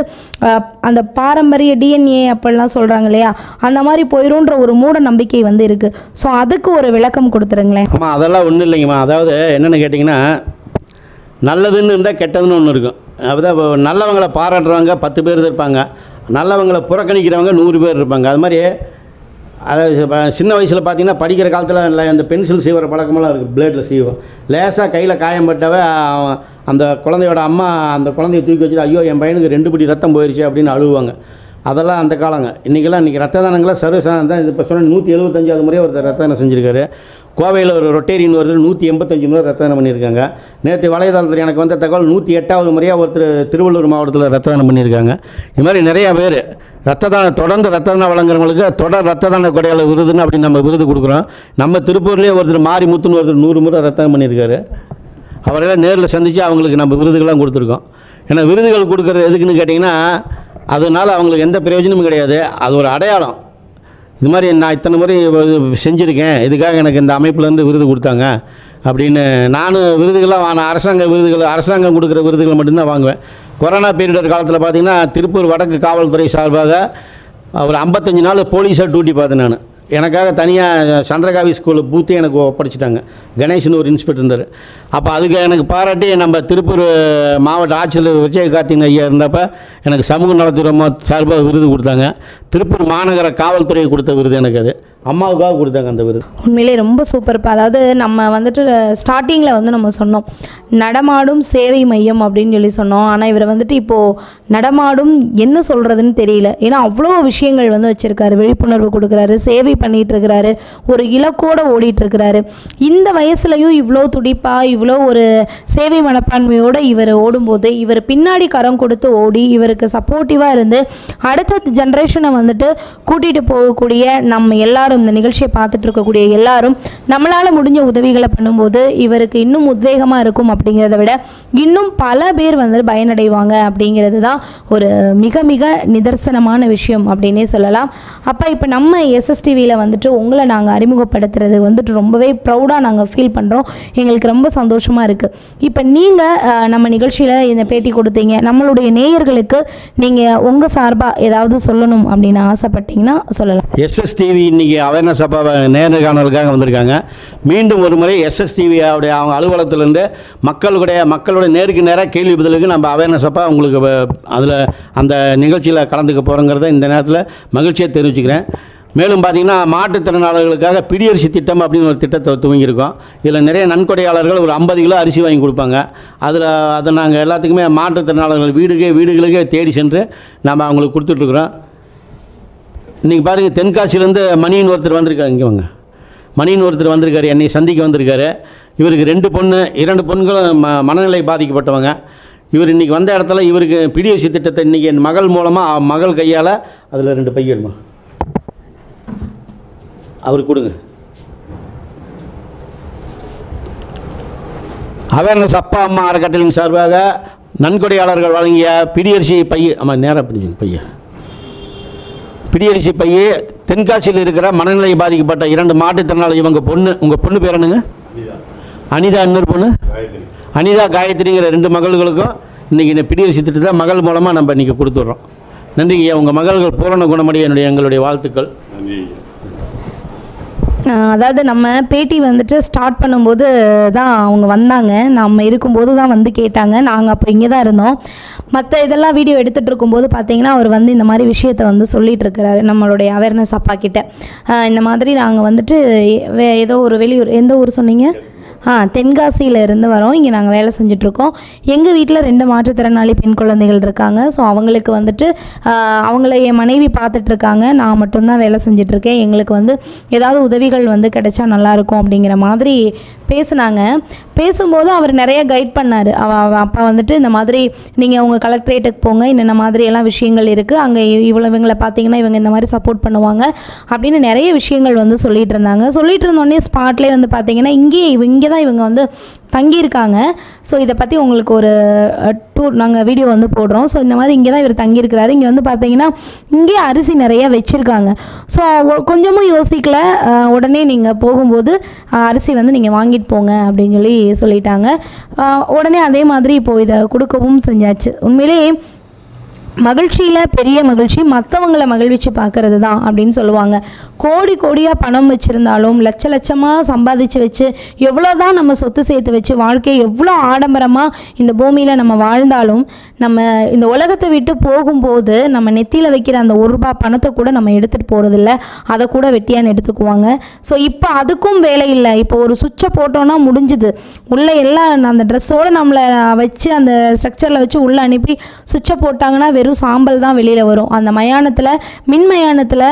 அந்த பாரம்பரிய டிஎன்ஏ அப்படிலாம் சொல்கிறாங்க இல்லையா, அந்த மாதிரி போயிடும்ன்ற ஒரு மூட நம்பிக்கை வந்து இருக்குது. ஸோ அதுக்கு ஒரு விளக்கம் கொடுத்துருங்களேன். ஆமாம், அதெல்லாம் ஒன்றும் இல்லைங்கம்மா. அதாவது என்னென்னு கேட்டிங்கன்னா, நல்லதுன்னு இருந்தால் கெட்டதுன்னு ஒன்று இருக்கும். அப்போதான் நல்லவங்களை பாராட்டுறவங்க 10 பேர் இருப்பாங்க, நல்லவங்களை புறக்கணிக்கிறவங்க 100 பேர் இருப்பாங்க. அது மாதிரி அதாவது சின்ன வயசில் பார்த்திங்கன்னா படிக்கிற காலத்தில் அந்த பென்சில் சீவுற பழக்கமெல்லாம் இருக்குது. பிளேடில் சீவும் லேசாக கையில் காயம்பட்டவ அந்த குழந்தையோட அம்மா அந்த குழந்தைய தூக்கி வச்சுட்டு ஐயோ என் பையனுக்கு 2 படி ரத்தம் போயிடுச்சு அப்படின்னு அழுவாங்க. அதெல்லாம் அந்த காலங்க. இன்றைக்கி ரத்த தானங்களாம் சர்வசாதாரணம் தான். இப்போ சொன்ன 175வது முறையாக ஒருத்தர் ரத்த தானம் செஞ்சுருக்காரு. கோவையில் ஒரு ரொட்டேரியன் ஒருத்தர் 185 முறை ரத்த தானம் பண்ணியிருக்காங்க. நேற்று வலைதளத்தில் எனக்கு வந்த தகவல் 108வது முறையாக ஒருத்தர் திருவள்ளூர் மாவட்டத்தில் ரத்த தானம் பண்ணியிருக்காங்க. இது மாதிரி நிறையா பேர் ரத்த தானம் தொடர்ந்து ரத்த தானம் வழங்குறவங்களுக்கு தொடர் ரத்த தான கொடையாளர் விருதுன்னு அப்படி நம்ம விருது கொடுக்குறோம். நம்ம திருப்பூர்லேயே ஒருத்தர் மாரிமுத்துன்னு ஒருத்தர் 100 முறை ரத்த தானம் பண்ணியிருக்காரு. அவரெல்லாம் நேரில் சந்தித்து அவங்களுக்கு நம்ம விருதுகள்லாம் கொடுத்துருக்கோம். ஏன்னா விருதுகள் கொடுக்குறது எதுக்குன்னு கேட்டிங்கன்னா, அதனால் அவங்களுக்கு எந்த பிரயோஜனமும் கிடையாது. அது ஒரு அடையாளம். இது மாதிரி நான் இத்தனை முறை செஞ்சுருக்கேன், இதுக்காக எனக்கு இந்த அமைப்புலேருந்து விருது கொடுத்தாங்க அப்படின்னு. நானும் விருதுகள்லாம் அரசாங்கம் கொடுக்குற விருதுகள் மட்டும்தான் வாங்குவேன். கொரோனா பீரியட் காலத்தில் பார்த்திங்கன்னா திருப்பூர் வடக்கு காவல்துறை சார்பாக ஒரு 55 நாள் போலீஸாக டியூட்டி பார்த்தேன். நான் எனக்காக தனியாக சந்திரகாவி ஸ்கூலில் பூத்து எனக்கு ஒப்படைச்சிட்டாங்க. கணேஷ்னு ஒரு இன்ஸ்பெக்டர் இருந்தார். அப்போ அதுக்கு எனக்கு பாராட்டி நம்ம திருப்பூர் மாவட்ட ஆட்சியர் விஜயகார்த்திகேயன் ஐயா இருந்தப்போ எனக்கு சமூக நலத்துறை சார்பாக விருது கொடுத்தாங்க. திருப்பூர் மாநகர காவல்துறை கொடுத்த விருது எனக்கு அது அம்மாவுக்காக கொடுத்தாங்க அந்த விருது. உண்மையிலே ரொம்ப சூப்பர்ப்பா. அதாவது நம்ம வந்துட்டு ஸ்டார்டிங்கில் வந்து நம்ம சொன்னோம் நடமாடும் சேவை மையம் அப்படின்னு சொல்லி சொன்னோம். ஆனால் இவர் வந்துட்டு இப்போது நடமாடும் என்ன சொல்கிறதுன்னு தெரியல. ஏன்னா அவ்வளோ விஷயங்கள் வந்து வச்சுருக்காரு. விழிப்புணர்வு கொடுக்குறாரு, சேவை பண்ணிகிட்டு இருக்கிறாரு, ஒரு இலக்கோடு ஓடிட்டுருக்கிறாரு. இந்த வயசுலையும் இவ்வளோ துடிப்பாக இவ்வளோ ஒரு சேவை மனப்பான்மையோடு இவர் ஓடும்போது இவர் பின்னாடி கரம் கொடுத்து ஓடி இவருக்கு சப்போர்ட்டிவாக இருந்து அடுத்த ஜென்ரேஷனை வந்துட்டு கூட்டிகிட்டு போகக்கூடிய நம்ம எல்லாரும், இந்த நிகழ்ச்சியை பார்த்துட்டு இருக்கக்கூடிய எல்லாரும் நம்மளால் முடிஞ்ச உதவிகளை பண்ணும்போது இவருக்கு இன்னும் உத்வேகமாக இருக்கும். அப்படிங்கிறத விட இன்னும் பல பேர் வந்து பயனடைவாங்க அப்படிங்கிறது தான் ஒரு மிக மிக நிதர்சனமான விஷயம் அப்படின்னே சொல்லலாம். அப்போ இப்போ நம்ம எஸ்எஸ்டிவியில் வந்துட்டு உங்களை நாங்கள் அறிமுகப்படுத்துறது வந்துட்டு ரொம்பவே ப்ரௌடாக நாங்கள் ஃபீல் பண்ணுறோம். எங்களுக்கு ரொம்ப சந்தோஷமாக இருக்குது. இப்போ நீங்கள் நம்ம நிகழ்ச்சியில் இந்த பேட்டி கொடுத்தீங்க. நம்மளுடைய நேயர்களுக்கு நீங்கள் உங்கள் சார்பாக ஏதாவது சொல்லணும் அப்படின்னு ஆசைப்பட்டீங்கன்னா சொல்லலாம். எஸ்எஸ்டிவி இன்றைக்கி அவேர்னஸ் அப்போ நேர்காணலுக்காக வந்திருக்காங்க. மீண்டும் ஒரு முறை எஸ்எஸ்டிவியோடைய அவங்க அலுவலகத்திலேருந்து மக்களுடைய நேருக்கு நேராக கேள்வி பதிலுக்கு நம்ம அவேர்னஸ் அப்போ உங்களுக்கு அதில் அந்த நிகழ்ச்சியில் கலந்துக்க போகிறோங்கிறத இந்த நேரத்தில் மகிழ்ச்சியை தெரிவிச்சுக்கிறேன். மேலும் பார்த்திங்கன்னா மாற்றுத்திறனாளர்களுக்காக பிடியரிசி திட்டம் அப்படின்னு ஒரு திட்டத்தை துவங்கியிருக்கோம். இதில் நிறைய நன்கொடையாளர்கள் ஒரு 50 கிலோ அரிசி வாங்கி கொடுப்பாங்க. அதை நாங்கள் எல்லாத்துக்குமே மாற்றுத்திறனாளர்கள் வீடுகளுக்கே தேடி சென்று நம்ம அவங்களுக்கு கொடுத்துட்ருக்குறோம். இன்றைக்கி பாருங்கள், தென்காசியிலேருந்து மணின்னு ஒருத்தர் வந்திருக்காரு. இங்கே வாங்க, மணின்னு ஒருத்தர் வந்திருக்காரு, என்னை சந்திக்க வந்திருக்காரு. இவருக்கு 2 பொண்களும் மனநிலை பாதிக்கப்பட்டவங்க. இவர் இன்றைக்கி வந்த இடத்துல இவருக்கு பிடிஎஸ்சி திட்டத்தை இன்றைக்கி என் மகள் மூலமாக மகள் கையால் அதில் 2 பை எடுமா அவருக்கு கொடுங்க. அவேர்னஸ் அப்பா அம்மா அறக்கட்டளையின் சார்பாக நன்கொடையாளர்கள் வழங்கிய பிடியரிசி பை, ஆமாம் நேராக பிடிச்சிங்க பிடியரிசி பையை தென்காசியில் இருக்கிற மனநிலை பாதிக்கப்பட்ட 2 மாற்றுத்திறனாளி, இவங்க பொண்ணு, உங்கள் பொண்ணு பேர் என்னங்க? அனிதா. இன்னொரு பொண்ணு அனிதா, காயத்ரிங்கிற 2 மகள்களுக்கும் இன்றைக்கி இந்த பிடியரிசி திட்டத்தை மகள் மூலமாக நம்ம இன்றைக்கி கொடுத்துட்றோம். நன்றிங்க. உங்கள் மகள்கள் பூரண குணமடைய எங்களுடைய வாழ்த்துக்கள். நன்றி. அதாவது நம்ம பேட்டி வந்துட்டு ஸ்டார்ட் பண்ணும்போது தான் அவங்க வந்தாங்க, நம்ம இருக்கும்போது தான் வந்து கேட்டாங்க. நாங்கள் அப்போ இங்கே தான் இருந்தோம். மற்ற இதெல்லாம் வீடியோ எடுத்துகிட்டு இருக்கும்போது பார்த்தீங்கன்னா அவர் வந்து இந்த மாதிரி விஷயத்தை வந்து சொல்லிகிட்டு இருக்கிறாரு நம்மளுடைய அவேர்னஸ் அப்பா கிட்ட. இந்த மாதிரி நாங்கள் வந்துட்டு ஏதோ ஒரு வெளியூர், எந்த ஊர் சொன்னீங்க? தென்காசியில் இருந்து வரோம். இங்கே நாங்கள் வேலை செஞ்சிட்ருக்கோம். எங்கள் வீட்டில் 2 மாற்றுத்திறனாளி பெண் குழந்தைகள் இருக்காங்க. ஸோ அவங்களுக்கு வந்துட்டு அவங்கள என் மனைவி பார்த்துட்ருக்காங்க, நான் மட்டும்தான் வேலை செஞ்சிட்ருக்கேன். எங்களுக்கு வந்து ஏதாவது உதவிகள் வந்து கிடைச்சா நல்லாயிருக்கும் அப்படிங்கிற மாதிரி பேசுனாங்க. பேசும்போது அவர் நிறைய கைட் பண்ணார். அப்பா வந்துட்டு இந்த மாதிரி நீங்கள் உங்கள் கலெக்ட்ரேட்டுக்கு போங்க, இந்த மாதிரி எல்லாம் விஷயங்கள் இருக்குது, அங்கே இவங்களை பார்த்தீங்கன்னா இவங்க இந்த மாதிரி சப்போர்ட் பண்ணுவாங்க அப்படின்னு நிறைய விஷயங்கள் வந்து சொல்லிகிட்டு இருந்தாங்க. சொல்லிகிட்டு இருந்தோடனே ஸ்பாட்லேயே வந்து பார்த்தீங்கன்னா இங்கே தான் இவங்க வந்து தங்கியிருக்காங்க. ஸோ இதை பற்றி உங்களுக்கு ஒரு டூர் நாங்கள் வீடியோ வந்து போடுறோம். ஸோ இந்த மாதிரி இங்கே தான் இவர் தங்கியிருக்கிறாரு. இங்கே வந்து பார்த்தீங்கன்னா இங்கே அரிசி நிறைய வச்சுருக்காங்க. ஸோ கொஞ்சமும் யோசிக்கல, உடனே நீங்கள் போகும்போது அரிசி வந்து நீங்கள் வாங்கிட்டு போங்க அப்படின்னு சொல்லிட்டாங்க. உடனே அதே மாதிரி இப்போது இதை கொடுக்கவும் செஞ்சாச்சு. உண்மையிலேயே மகிழ்ச்சியில் பெரிய மகிழ்ச்சி மற்றவங்களை மகிழ்ச்சி பார்க்கறது தான் அப்படின்னு சொல்லுவாங்க. கோடியாக பணம் வச்சுருந்தாலும் லட்சமாக சம்பாதிச்சு வச்சு எவ்வளோ தான் நம்ம சொத்து சேர்த்து வச்சு வாழ்க்கையை எவ்வளோ ஆடம்பரமாக இந்த பூமியில் நம்ம வாழ்ந்தாலும் நம்ம இந்த உலகத்தை விட்டு போகும்போது நம்ம நெத்தியில் வைக்கிற அந்த ₹1 பணத்தை கூட நம்ம எடுத்துகிட்டு போகிறதில்ல, அதை கூட வெட்டியான்னு எடுத்துக்குவாங்க. ஸோ இப்போ அதுக்கும் வேலை இல்லை. இப்போ ஒரு சுவிட்சை போட்டோன்னா முடிஞ்சுது. உள்ளே எல்லாம் அந்த ட்ரெஸ்ஸோடு நம்மளை வச்சு அந்த ஸ்ட்ரக்சரில் வச்சு உள்ளே அனுப்பி சுவிட்சை போட்டாங்கன்னா வெறும் சாம்பல் தான் வெளியில் வரும். அந்த மயானத்தில் மின்மயானத்தில்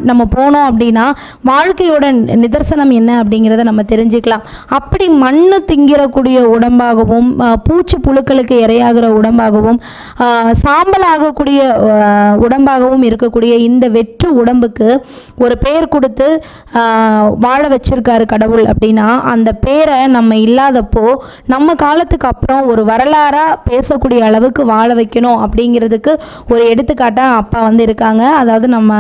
நம்ம போனோம் அப்படின்னா வாழ்க்கையோட நிதர்சனம் என்ன அப்படிங்கிறத நம்ம தெரிஞ்சுக்கலாம். அப்படி மண்ணு திங்கிறக்கூடிய உடம்பாகவும் பூச்சி புழுக்களுக்கு இரையாகிற உடம்பாகவும் சாம்பலாகக்கூடிய உடம்பாகவும் இருக்கக்கூடிய இந்த வெற்று உடம்புக்கு ஒரு பேர் கொடுத்து வாழ வச்சிருக்காரு கடவுள். அப்படின்னா அந்த பேரை நம்ம இல்லாதப்போ நம்ம காலத்துக்கு அப்புறம் ஒரு வரலாறாக பேசக்கூடிய அளவுக்கு வாழ வைக்கணும் அப்படிங்கிறதுக்கு ஒரு எடுத்துக்காட்டாக அப்பா வந்து இருக்காங்க. அதாவது நம்ம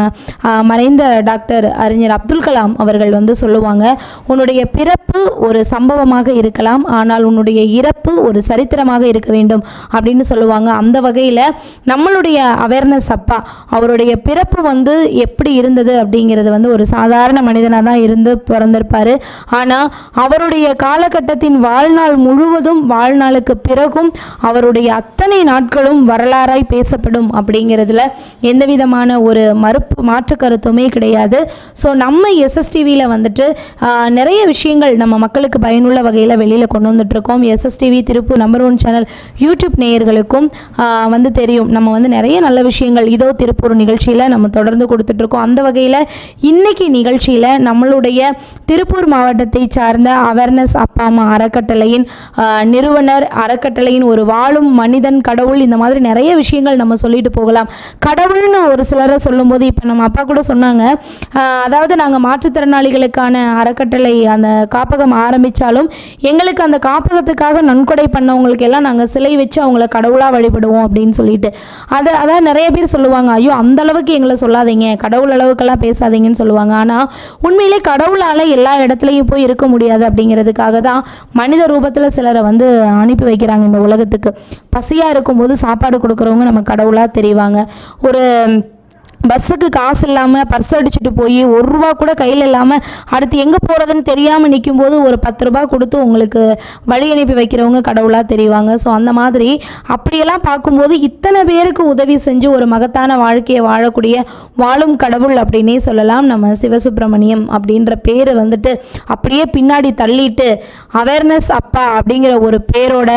மறைந்த டாக்டர் அறிஞர் அப்துல் கலாம் அவர்கள் வந்து சொல்லுவாங்க, உன்னுடைய பிறப்பு ஒரு சம்பவமாக இருக்கலாம், ஆனால் உன்னுடைய இறப்பு ஒரு சரித்திரமாக இருக்க வேண்டும் அப்படின்னு சொல்லுவாங்க. அந்த வகையில் நம்மளுடைய அவேர்னஸ் அப்பா அவருடைய பிறப்பு வந்து எப்படி இருந்தது அப்படிங்கிறது வந்து ஒரு சாதாரண மனிதனாக தான் இருந்து பிறந்திருப்பார். ஆனால் அவருடைய காலகட்டத்தின் வாழ்நாள் முழுவதும் வாழ்நாளுக்கு பிறகும் அவருடைய அத்தனை நாட்களும் வரலாறாய் பேசப்படும் அப்படிங்கிறதுல எந்த விதமான ஒரு மாற்று கருத்துமே கிடையாது. ஸோ நம்ம எஸ்எஸ்டிவியில் வந்துட்டு நிறைய விஷயங்கள் நம்ம மக்களுக்கு பயனுள்ள வகையில் வெளியில் கொண்டு வந்துட்ருக்கோம். SSTV Tiruppur number 1 channel YouTube நேயர்களுக்கும் வந்து தெரியும், நம்ம வந்து நிறைய நல்ல விஷயங்கள் இதோ திருப்பூர் நிகழ்ச்சியில் நம்ம தொடர்ந்து கொடுத்துட்ருக்கோம். அந்த வகையில் இன்னைக்கு நிகழ்ச்சியில் நம்மளுடைய திருப்பூர் மாவட்டத்தை சார்ந்த அவேர்னஸ் அப்பா அம்மா அறக்கட்டளையின் நிறுவனர், அறக்கட்டளையின் ஒரு வாழும் மனிதன், கடவுள், இந்த மாதிரி நிறைய விஷயங்கள் நம்ம சொல்லிட்டு போகலாம். கடவுள்னு ஒரு சிலரை சொல்லும்போது இப்போ நம்ம அப்பா கூட சொன்னாங்க, அதாவது நாங்கள் மாற்றுத்திறனாளிகளுக்கான அறக்கட்டளை அந்த காப்பகம் ஆரம்பித்தாலும் எங்களுக்கு அந்த காப்பகத்துக்காக நன்கொடை பண்ணவங்களுக்கு எல்லாம் நாங்கள் சிலை வச்சு அவங்கள கடவுளாக வழிபடுவோம் அப்படின்னு சொல்லிட்டு அதான் நிறைய பேர் சொல்லுவாங்க, ஐயோ அந்த அளவுக்கு எங்களை சொல்லாதீங்க, கடவுள் அளவுக்கெல்லாம் பேசாதீங்கன்னு சொல்லுவாங்க. ஆனால் உண்மையிலே கடவுளால் எல்லா இடத்துலையும் போய் இருக்க முடியாது. அப்படிங்கிறதுக்காக தான் மனித ரூபத்தில் சிலரை வந்து அனுப்பி வைக்கிறாங்க இந்த உலகத்துக்கு. பசியாக இருக்கும்போது சாப்பாடு கொடுக்குறவங்க நம்ம கடவுளாக தெரிவாங்க. ஒரு பஸ்ஸுக்கு காசு இல்லாமல் பர்ஸ் அடிச்சுட்டு போய் ₹1 கூட கையில் இல்லாமல் அடுத்து எங்கே போகிறதுன்னு தெரியாமல் நிற்கும்போது ஒரு ₹10 கொடுத்து உங்களுக்கு வழி அனுப்பி வைக்கிறவங்க கடவுளாக தெரிவாங்க. ஸோ அந்த மாதிரி அப்படியெல்லாம் பார்க்கும்போது இத்தனை பேருக்கு உதவி செஞ்சு ஒரு மகத்தான வாழ்க்கையை வாழும் கடவுள் அப்படின்னே சொல்லலாம். நம்ம சிவசுப்பிரமணியம் அப்படின்ற பேர் வந்துட்டு அப்படியே பின்னாடி தள்ளிட்டு அவேர்னஸ் அப்பா அப்படிங்கிற ஒரு பேரோட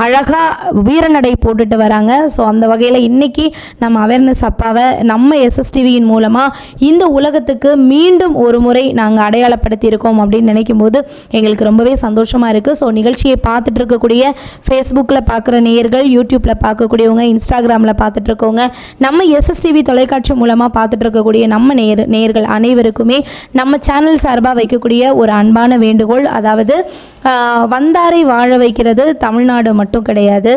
அழகாக வீரநடை போட்டுட்டு வராங்க. ஸோ அந்த வகையில் இன்றைக்கி நம்ம அவேர்னஸ் அப்பாவை நம்ம எஸ்எஸ்டிவியின் மூலமாக இந்த உலகத்துக்கு மீண்டும் ஒரு முறை நாங்கள் அடையாளப்படுத்தியிருக்கோம் அப்படின்னு நினைக்கும் போது எங்களுக்கு ரொம்பவே சந்தோஷமாக இருக்குது. ஸோ நிகழ்ச்சியை பார்த்துட்டு இருக்கக்கூடிய ஃபேஸ்புக்கில் பார்க்குற நேயர்கள், யூடியூப்பில் பார்க்கக்கூடியவங்க, இன்ஸ்டாகிராமில் பார்த்துட்டு இருக்கவங்க, நம்ம எஸ்எஸ்டிவி தொலைக்காட்சி மூலமாக பார்த்துட்டு இருக்கக்கூடிய நம்ம நேயர்கள் அனைவருக்குமே நம்ம சேனல் சார்பாக வைக்கக்கூடிய ஒரு அன்பான வேண்டுகோள், அதாவது வந்தாரை வாழ வைக்கிறது தமிழ்நாடு மட்டும் கிடையாது,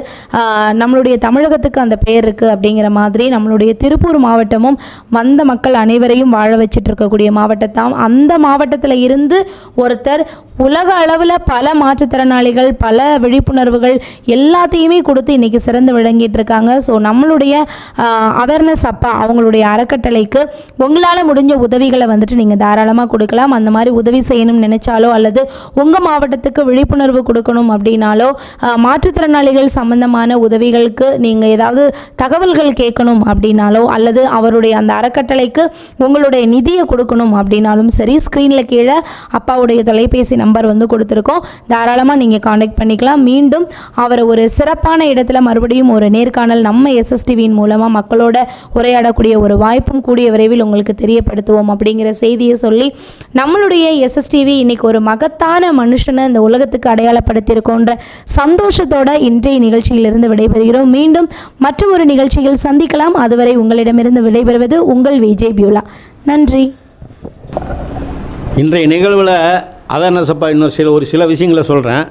நம்மளுடைய தமிழகத்துக்கு அந்த பேர் இருக்குது அப்படிங்கிற மாதிரி நம்மளுடைய திருப்பூர் மாவட்டமும் வந்த மக்கள் அனைவரையும் வாழ வச்சுட்டு இருக்கக்கூடிய மாவட்டத்தான். அந்த மாவட்டத்தில் இருந்து ஒருத்தர் உலக அளவில் பல மாற்றுத்திறனாளிகள், பல விழிப்புணர்வுகள் எல்லாத்தையுமே கொடுத்து இன்றைக்கி சிறந்து விளங்கிட்டு இருக்காங்க. ஸோ நம்மளுடைய அவேர்னஸ் அப்பா அவங்களுடைய அறக்கட்டளைக்கு உங்களால் முடிஞ்ச உதவிகளை வந்துட்டு நீங்கள் தாராளமாக கொடுக்கலாம். அந்த மாதிரி உதவி செய்யணும்னு நினைச்சாலோ அல்லது உங்கள் மாவட்டத்துக்கு விழிப்புணர்வு கொடுக்கணும் அப்படின்னாலோ, மாற்றுத்திறனாளிகள் சம்பந்தமான உதவிகளுக்கு நீங்கள் ஏதாவது தகவல்கள் கேட்கணும் அப்படின்னாலோ அல்லது அவருடைய அந்த அறக்கட்டளைக்கு உங்களுடைய நிதியை கொடுக்கணும் அப்படின்னாலும் சரி, ஸ்க்ரீனில் கீழே அப்பாவுடைய தொலைபேசி நம்பர் வந்து கொடுத்துருக்கோம். தாராளமாக நீங்கள் காண்டாக்ட் பண்ணிக்கலாம். மீண்டும் அவரை ஒரு சிறப்பான இடத்துல மறுபடியும் ஒரு நேர்காணல் நம்ம எஸ்எஸ்டிவியின் மூலமாக மக்களோட உரையாடக்கூடிய ஒரு வாய்ப்பும் கூடிய விரைவில் உங்களுக்கு தெரியப்படுத்துவோம் அப்படிங்கிற செய்தியை சொல்லி, நம்மளுடைய எஸ்எஸ்டிவி இன்னைக்கு ஒரு மகத்தான மனுஷனை இந்த உலகத்துக்கு அடையாளப்படுத்தியிருக்கோன்ற சந்தோஷத்தோட இன்றைய நிகழ்ச்சியிலிருந்து விடைபெறுகிறோம். மீண்டும் மற்றும் ஒரு நிகழ்ச்சியில் சந்திக்கலாம். அதுவரை உங்களிடமிருந்து விடைபெறுவது உங்கள் விஜய் பியூலா. நன்றி. இன்றைய நிகழ்வில் அவேர்னஸ் அப்பா இன்னும் ஒரு சில விஷயங்களை சொல்கிறேன்.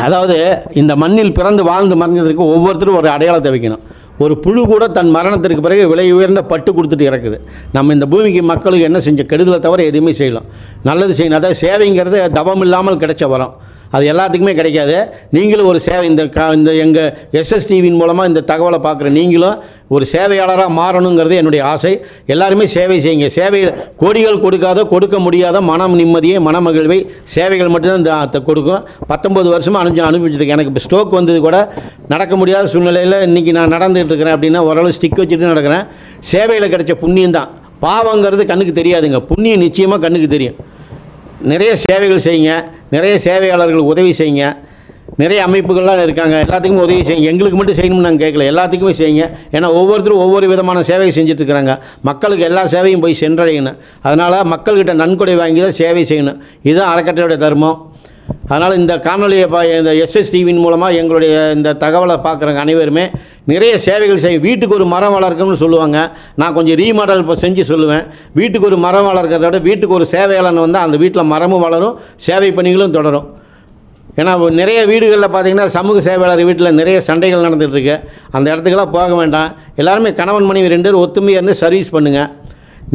அதாவது இந்த மண்ணில் பிறந்து வாழ்ந்து மறைஞ்சதற்கு ஒவ்வொருத்தரும் ஒரு அடையாளத்தை வைக்கணும். ஒரு புழு கூட தன் மரணத்திற்கு பிறகு விலை உயர்ந்த பட்டு கொடுத்துட்டு இறக்குது. நம்ம இந்த பூமிக்கு மக்களுக்கு என்ன செஞ்ச கெடுதலை தவிர எதுவுமே செய்யலாம், நல்லது செய்யணும். அதாவது சேவைங்கிறது தவம் இல்லாமல் கிடைச்ச வரம், அது எல்லாத்துக்குமே கிடைக்காது. நீங்களும் ஒரு சேவை இந்த எங்கள் எஸ்எஸ்டிவியின் மூலமாக இந்த தகவலை பார்க்குற நீங்களும் ஒரு சேவையாளராக மாறணுங்கிறது என்னுடைய ஆசை. எல்லாருமே சேவை செய்யுங்க. சேவை கோடிகள் கொடுக்க முடியாத மனம் நிம்மதியை, மனமகிழ்வை சேவைகள் மட்டும்தான் கொடுக்கும். 19 வருஷமாக அனுபவிச்சுருக்கேன். எனக்கு இப்போ ஸ்ட்ரோக் வந்தது கூட நடக்க முடியாத சூழ்நிலையில் இன்றைக்கி நான் நடந்துகிட்டு இருக்கிறேன் அப்படின்னா ஓரளவு ஸ்டிக் வச்சுட்டு நடக்கிறேன். சேவையில் கிடைச்ச புண்ணியம் தான். பாவங்கிறது கண்ணுக்கு தெரியாதுங்க, புண்ணியம் நிச்சயமாக கண்ணுக்கு தெரியும். நிறைய சேவைகள் செய்யுங்க, நிறைய சேவையாளர்களுக்கு உதவி செய்யுங்க. நிறைய அமைப்புகள்லாம் இருக்காங்க, எல்லாத்துக்குமே உதவி செய்யுங்க. எங்களுக்கு மட்டும் செய்யணும்னு நாங்கள் கேட்கல, எல்லாத்துக்குமே செய்யுங்க. ஏன்னா ஒவ்வொருத்தரும் ஒவ்வொரு விதமான சேவை செஞ்சுட்ருக்குறாங்க. மக்களுக்கு எல்லா சேவையும் போய் சென்றடையணும். அதனால் மக்கள்கிட்ட நன்கொடை வாங்கி தான் சேவை செய்யணும். இதுதான் அறக்கட்டளையோட தர்மம். அதனால் இந்த காணொலியை இந்த எஸ்எஸ்டிவியின் மூலமாக எங்களுடைய இந்த தகவலை பார்க்குறவங்க அனைவருமே நிறைய சேவைகள் செய்யும். வீட்டுக்கு ஒரு மரம் வளர்க்கணும்னு சொல்லுவாங்க, நான் கொஞ்சம் ரீமாடல் இப்போ செஞ்சு சொல்லுவேன். வீட்டுக்கு ஒரு மரம் வளர்க்கிறத விட வீட்டுக்கு ஒரு சேவையாளன் வந்தால் அந்த வீட்டில் மரமும் வளரும், சேவை பணிகளும் தொடரும். ஏன்னா நிறைய வீடுகளில் பார்த்திங்கன்னா சமூக சேவையாளர் வீட்டில் நிறைய சண்டைகள் நடந்துகிட்ருக்கு. அந்த இடத்துக்கெல்லாம் போக வேண்டாம். எல்லாருமே கணவன் மனைவி 2 பேரும் ஒத்துமையாக இருந்து சர்வீஸ் பண்ணுங்கள்.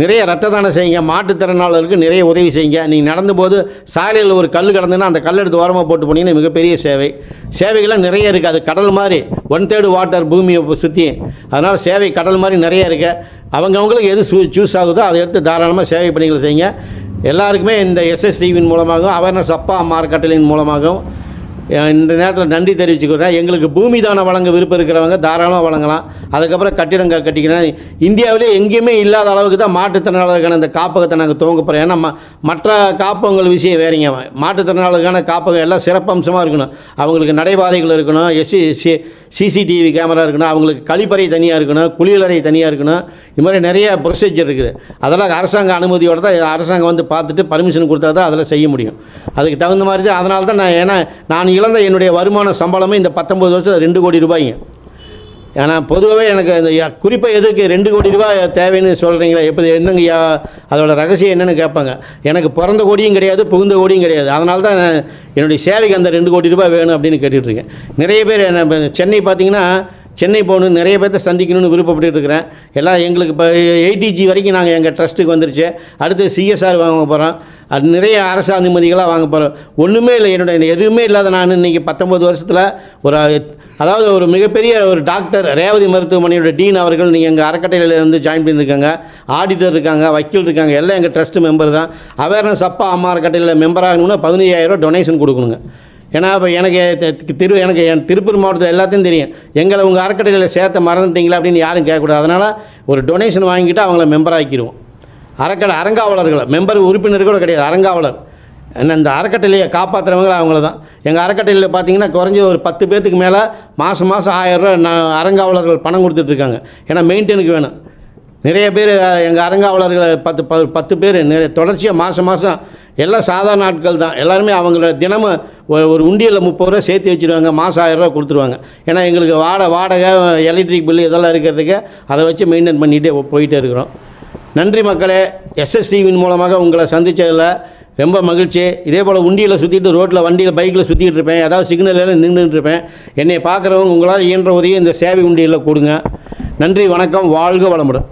நிறைய ரத்த தானம் செய்யுங்க. மாற்றுத்திறனாளருக்கு நிறைய உதவி செய்யுங்க. நீங்கள் நடந்தபோது சாலையில் ஒரு கல் கிடந்துன்னா அந்த கல் எடுத்து ஓரமாக போட்டு போனீங்கன்னா மிகப்பெரிய சேவைகள்லாம் நிறைய இருக்குது. அது கடல் மாதிரி 1/3 வாட்டர் பூமியை சுற்றி. அதனால் சேவை கடல் மாதிரி நிறைய இருக்குது. அவங்களுக்கு எது சூஸ் ஆகுதோ அதை எடுத்து தாராளமாக சேவை பணிகள் செய்யுங்க. எல்லாருக்குமே இந்த எஸ்எஸ்டிவியின் மூலமாகவும் அவேர்னஸ் அப்பா அம்மா அறக்கட்டளையின் மூலமாகவும் இந்த நேரத்தில் நன்றி தெரிவிச்சுக்கிறேன். எங்களுக்கு பூமி தானம் வழங்க விருப்பம் இருக்கிறவங்க தாராளமாக வழங்கலாம். அதுக்கப்புறம் கட்டிடங்கள் கட்டிக்கிறேன். இந்தியாவிலே எங்கேயுமே இல்லாத அளவுக்கு தான் மாற்றுத்திறனாளர்களுக்கான இந்த காப்பகத்தை நாங்கள் துவங்க போகிறோம். ஏன்னா மற்ற காப்பகங்கள் விஷயம் வேறுங்க. மாற்றுத்திறனாளர்களுக்கான காப்பகம் எல்லாம் சிறப்பம்சமாக இருக்கணும். அவங்களுக்கு நடைபாதைகள் இருக்கணும், சிசிடிவி கேமரா இருக்கணும், அவங்களுக்கு கழிப்பறை தனியாக இருக்கணும், குளியலறை தனியாக இருக்கணும். இது மாதிரி நிறைய ப்ரொசீஜர் இருக்குது. அதெல்லாம் அரசாங்க அனுமதியோடு தான் அரசாங்கம் வந்து பார்த்துட்டு பர்மிஷன் கொடுத்தா தான் அதெல்லாம் செய்ய முடியும். அதுக்கு தகுந்த மாதிரி தான். அதனால தான் நான் இழந்த என்னுடைய வருமான சம்பளமே இந்த 19 வருஷத்தில் 2 கோடி ரூபாய்ங்க. ஏன்னா பொதுவாகவே எனக்கு இந்த குறிப்பாக எதுக்கு 2 கோடி ரூபாய் தேவைன்னு சொல்கிறீங்களா, எப்படி என்னங்க அதோட ரகசியம் என்னென்னு கேட்பாங்க. எனக்கு பிறந்த கோடியும் கிடையாது, புகுந்த கோடியும் கிடையாது. அதனால தான் என்னுடைய சேவைக்கு அந்த 2 கோடி ரூபாய் வேணும் அப்படின்னு கேட்டுட்ருக்கேன். நிறைய பேர் சென்னை பார்த்திங்கன்னா சென்னை போகணும், நிறைய பேர்த்த சந்திக்கணும்னு விருப்பப்பட்டு இருக்கிறேன். எல்லாம் எங்களுக்கு இப்போ 80G வரைக்கும் நாங்கள் எங்கள் ட்ரஸ்ட்டுக்கு வந்துருச்சு. அடுத்து CSR வாங்க போகிறோம். அது நிறைய அரசு அனுமதிகளாக வாங்க போகிறோம். ஒன்றுமே இல்லை, எதுவுமே இல்லாத நான் இன்றைக்கி 19 வருஷத்தில் ஒரு அதாவது ஒரு மிகப்பெரிய ஒரு டாக்டர் ரேவதி மருத்துவமனையோட டீன் அவர்கள் நீங்கள் எங்கள் அறக்கட்டளையில் வந்து ஜாயின் பண்ணியிருக்காங்க. ஆடிட்டர் இருக்காங்க, வக்கீல் இருக்காங்க, எல்லாம் எங்கள் ட்ரஸ்ட் மெம்பர் தான். அவேர்னஸ் அப்பா அம்மா அறக்கட்டளையில் மெம்பர் ஆகணும்னா 15,000 டொனேஷன் கொடுக்கணுங்க. ஏன்னா இப்போ எனக்கு என் திருப்பூர் மாவட்டத்தில் எல்லாத்தையும் தெரியும். எங்களை உங்கள் அறக்கட்டளையில் சேர்த்த மறந்துட்டீங்களா அப்படின்னு யாரும் கேட்கக்கூடாது. அதனால் ஒரு டொனேஷன் வாங்கிட்டு அவங்கள மெம்பர் ஆக்கிடுவோம். அறங்காவலர்களை மெம்பர் உறுப்பினர் கூட கிடையாது, அறங்காவலர். என்ன இந்த அறக்கட்டளையை காப்பாற்றுறவங்க அவங்கள தான். எங்கள் அறக்கட்டளையில் பார்த்தீங்கன்னா குறைஞ்ச ஒரு 10 பேர்த்துக்கு மேலே மாதம் 1000 ரூபா அறங்காவலர்கள் பணம் கொடுத்துட்ருக்காங்க. ஏன்னா மெயின்டெனுக்கு வேணும். நிறைய பேர் எங்கள் அறங்காவலர்களை 10 பேர் தொடர்ச்சியாக மாதம் எல்லாம் சாதாரண ஆட்கள் தான். எல்லாருமே அவங்கள தினமும் ஒரு உண்டியலில் 30 ரூபா சேர்த்து வச்சுருவாங்க. மாதம் 1000 ரூபா கொடுத்துருவாங்க. ஏன்னா எங்களுக்கு வாடகை எலக்ட்ரிக் பில்லு இதெல்லாம் இருக்கிறதுக்கு அதை வச்சு மெயின்டைன் பண்ணிகிட்டே போயிட்டே இருக்கிறோம். நன்றி மக்களே. எஸ்எஸ்டிவின் மூலமாக உங்களை சந்தித்ததில் ரொம்ப மகிழ்ச்சி. இதே போல் உண்டியில் சுற்றிட்டு ரோட்டில் வண்டியில் பைக்கில் சுற்றிட்டு இருப்பேன். ஏதாவது சிக்னலில் நின்றுட்டு இருப்பேன். என்னை பார்க்குறவங்க உங்களால் இயன்ற உதவி இந்த சேவை உண்டியில் கொடுங்க. நன்றி, வணக்கம், வாழ்க வளமுடன்.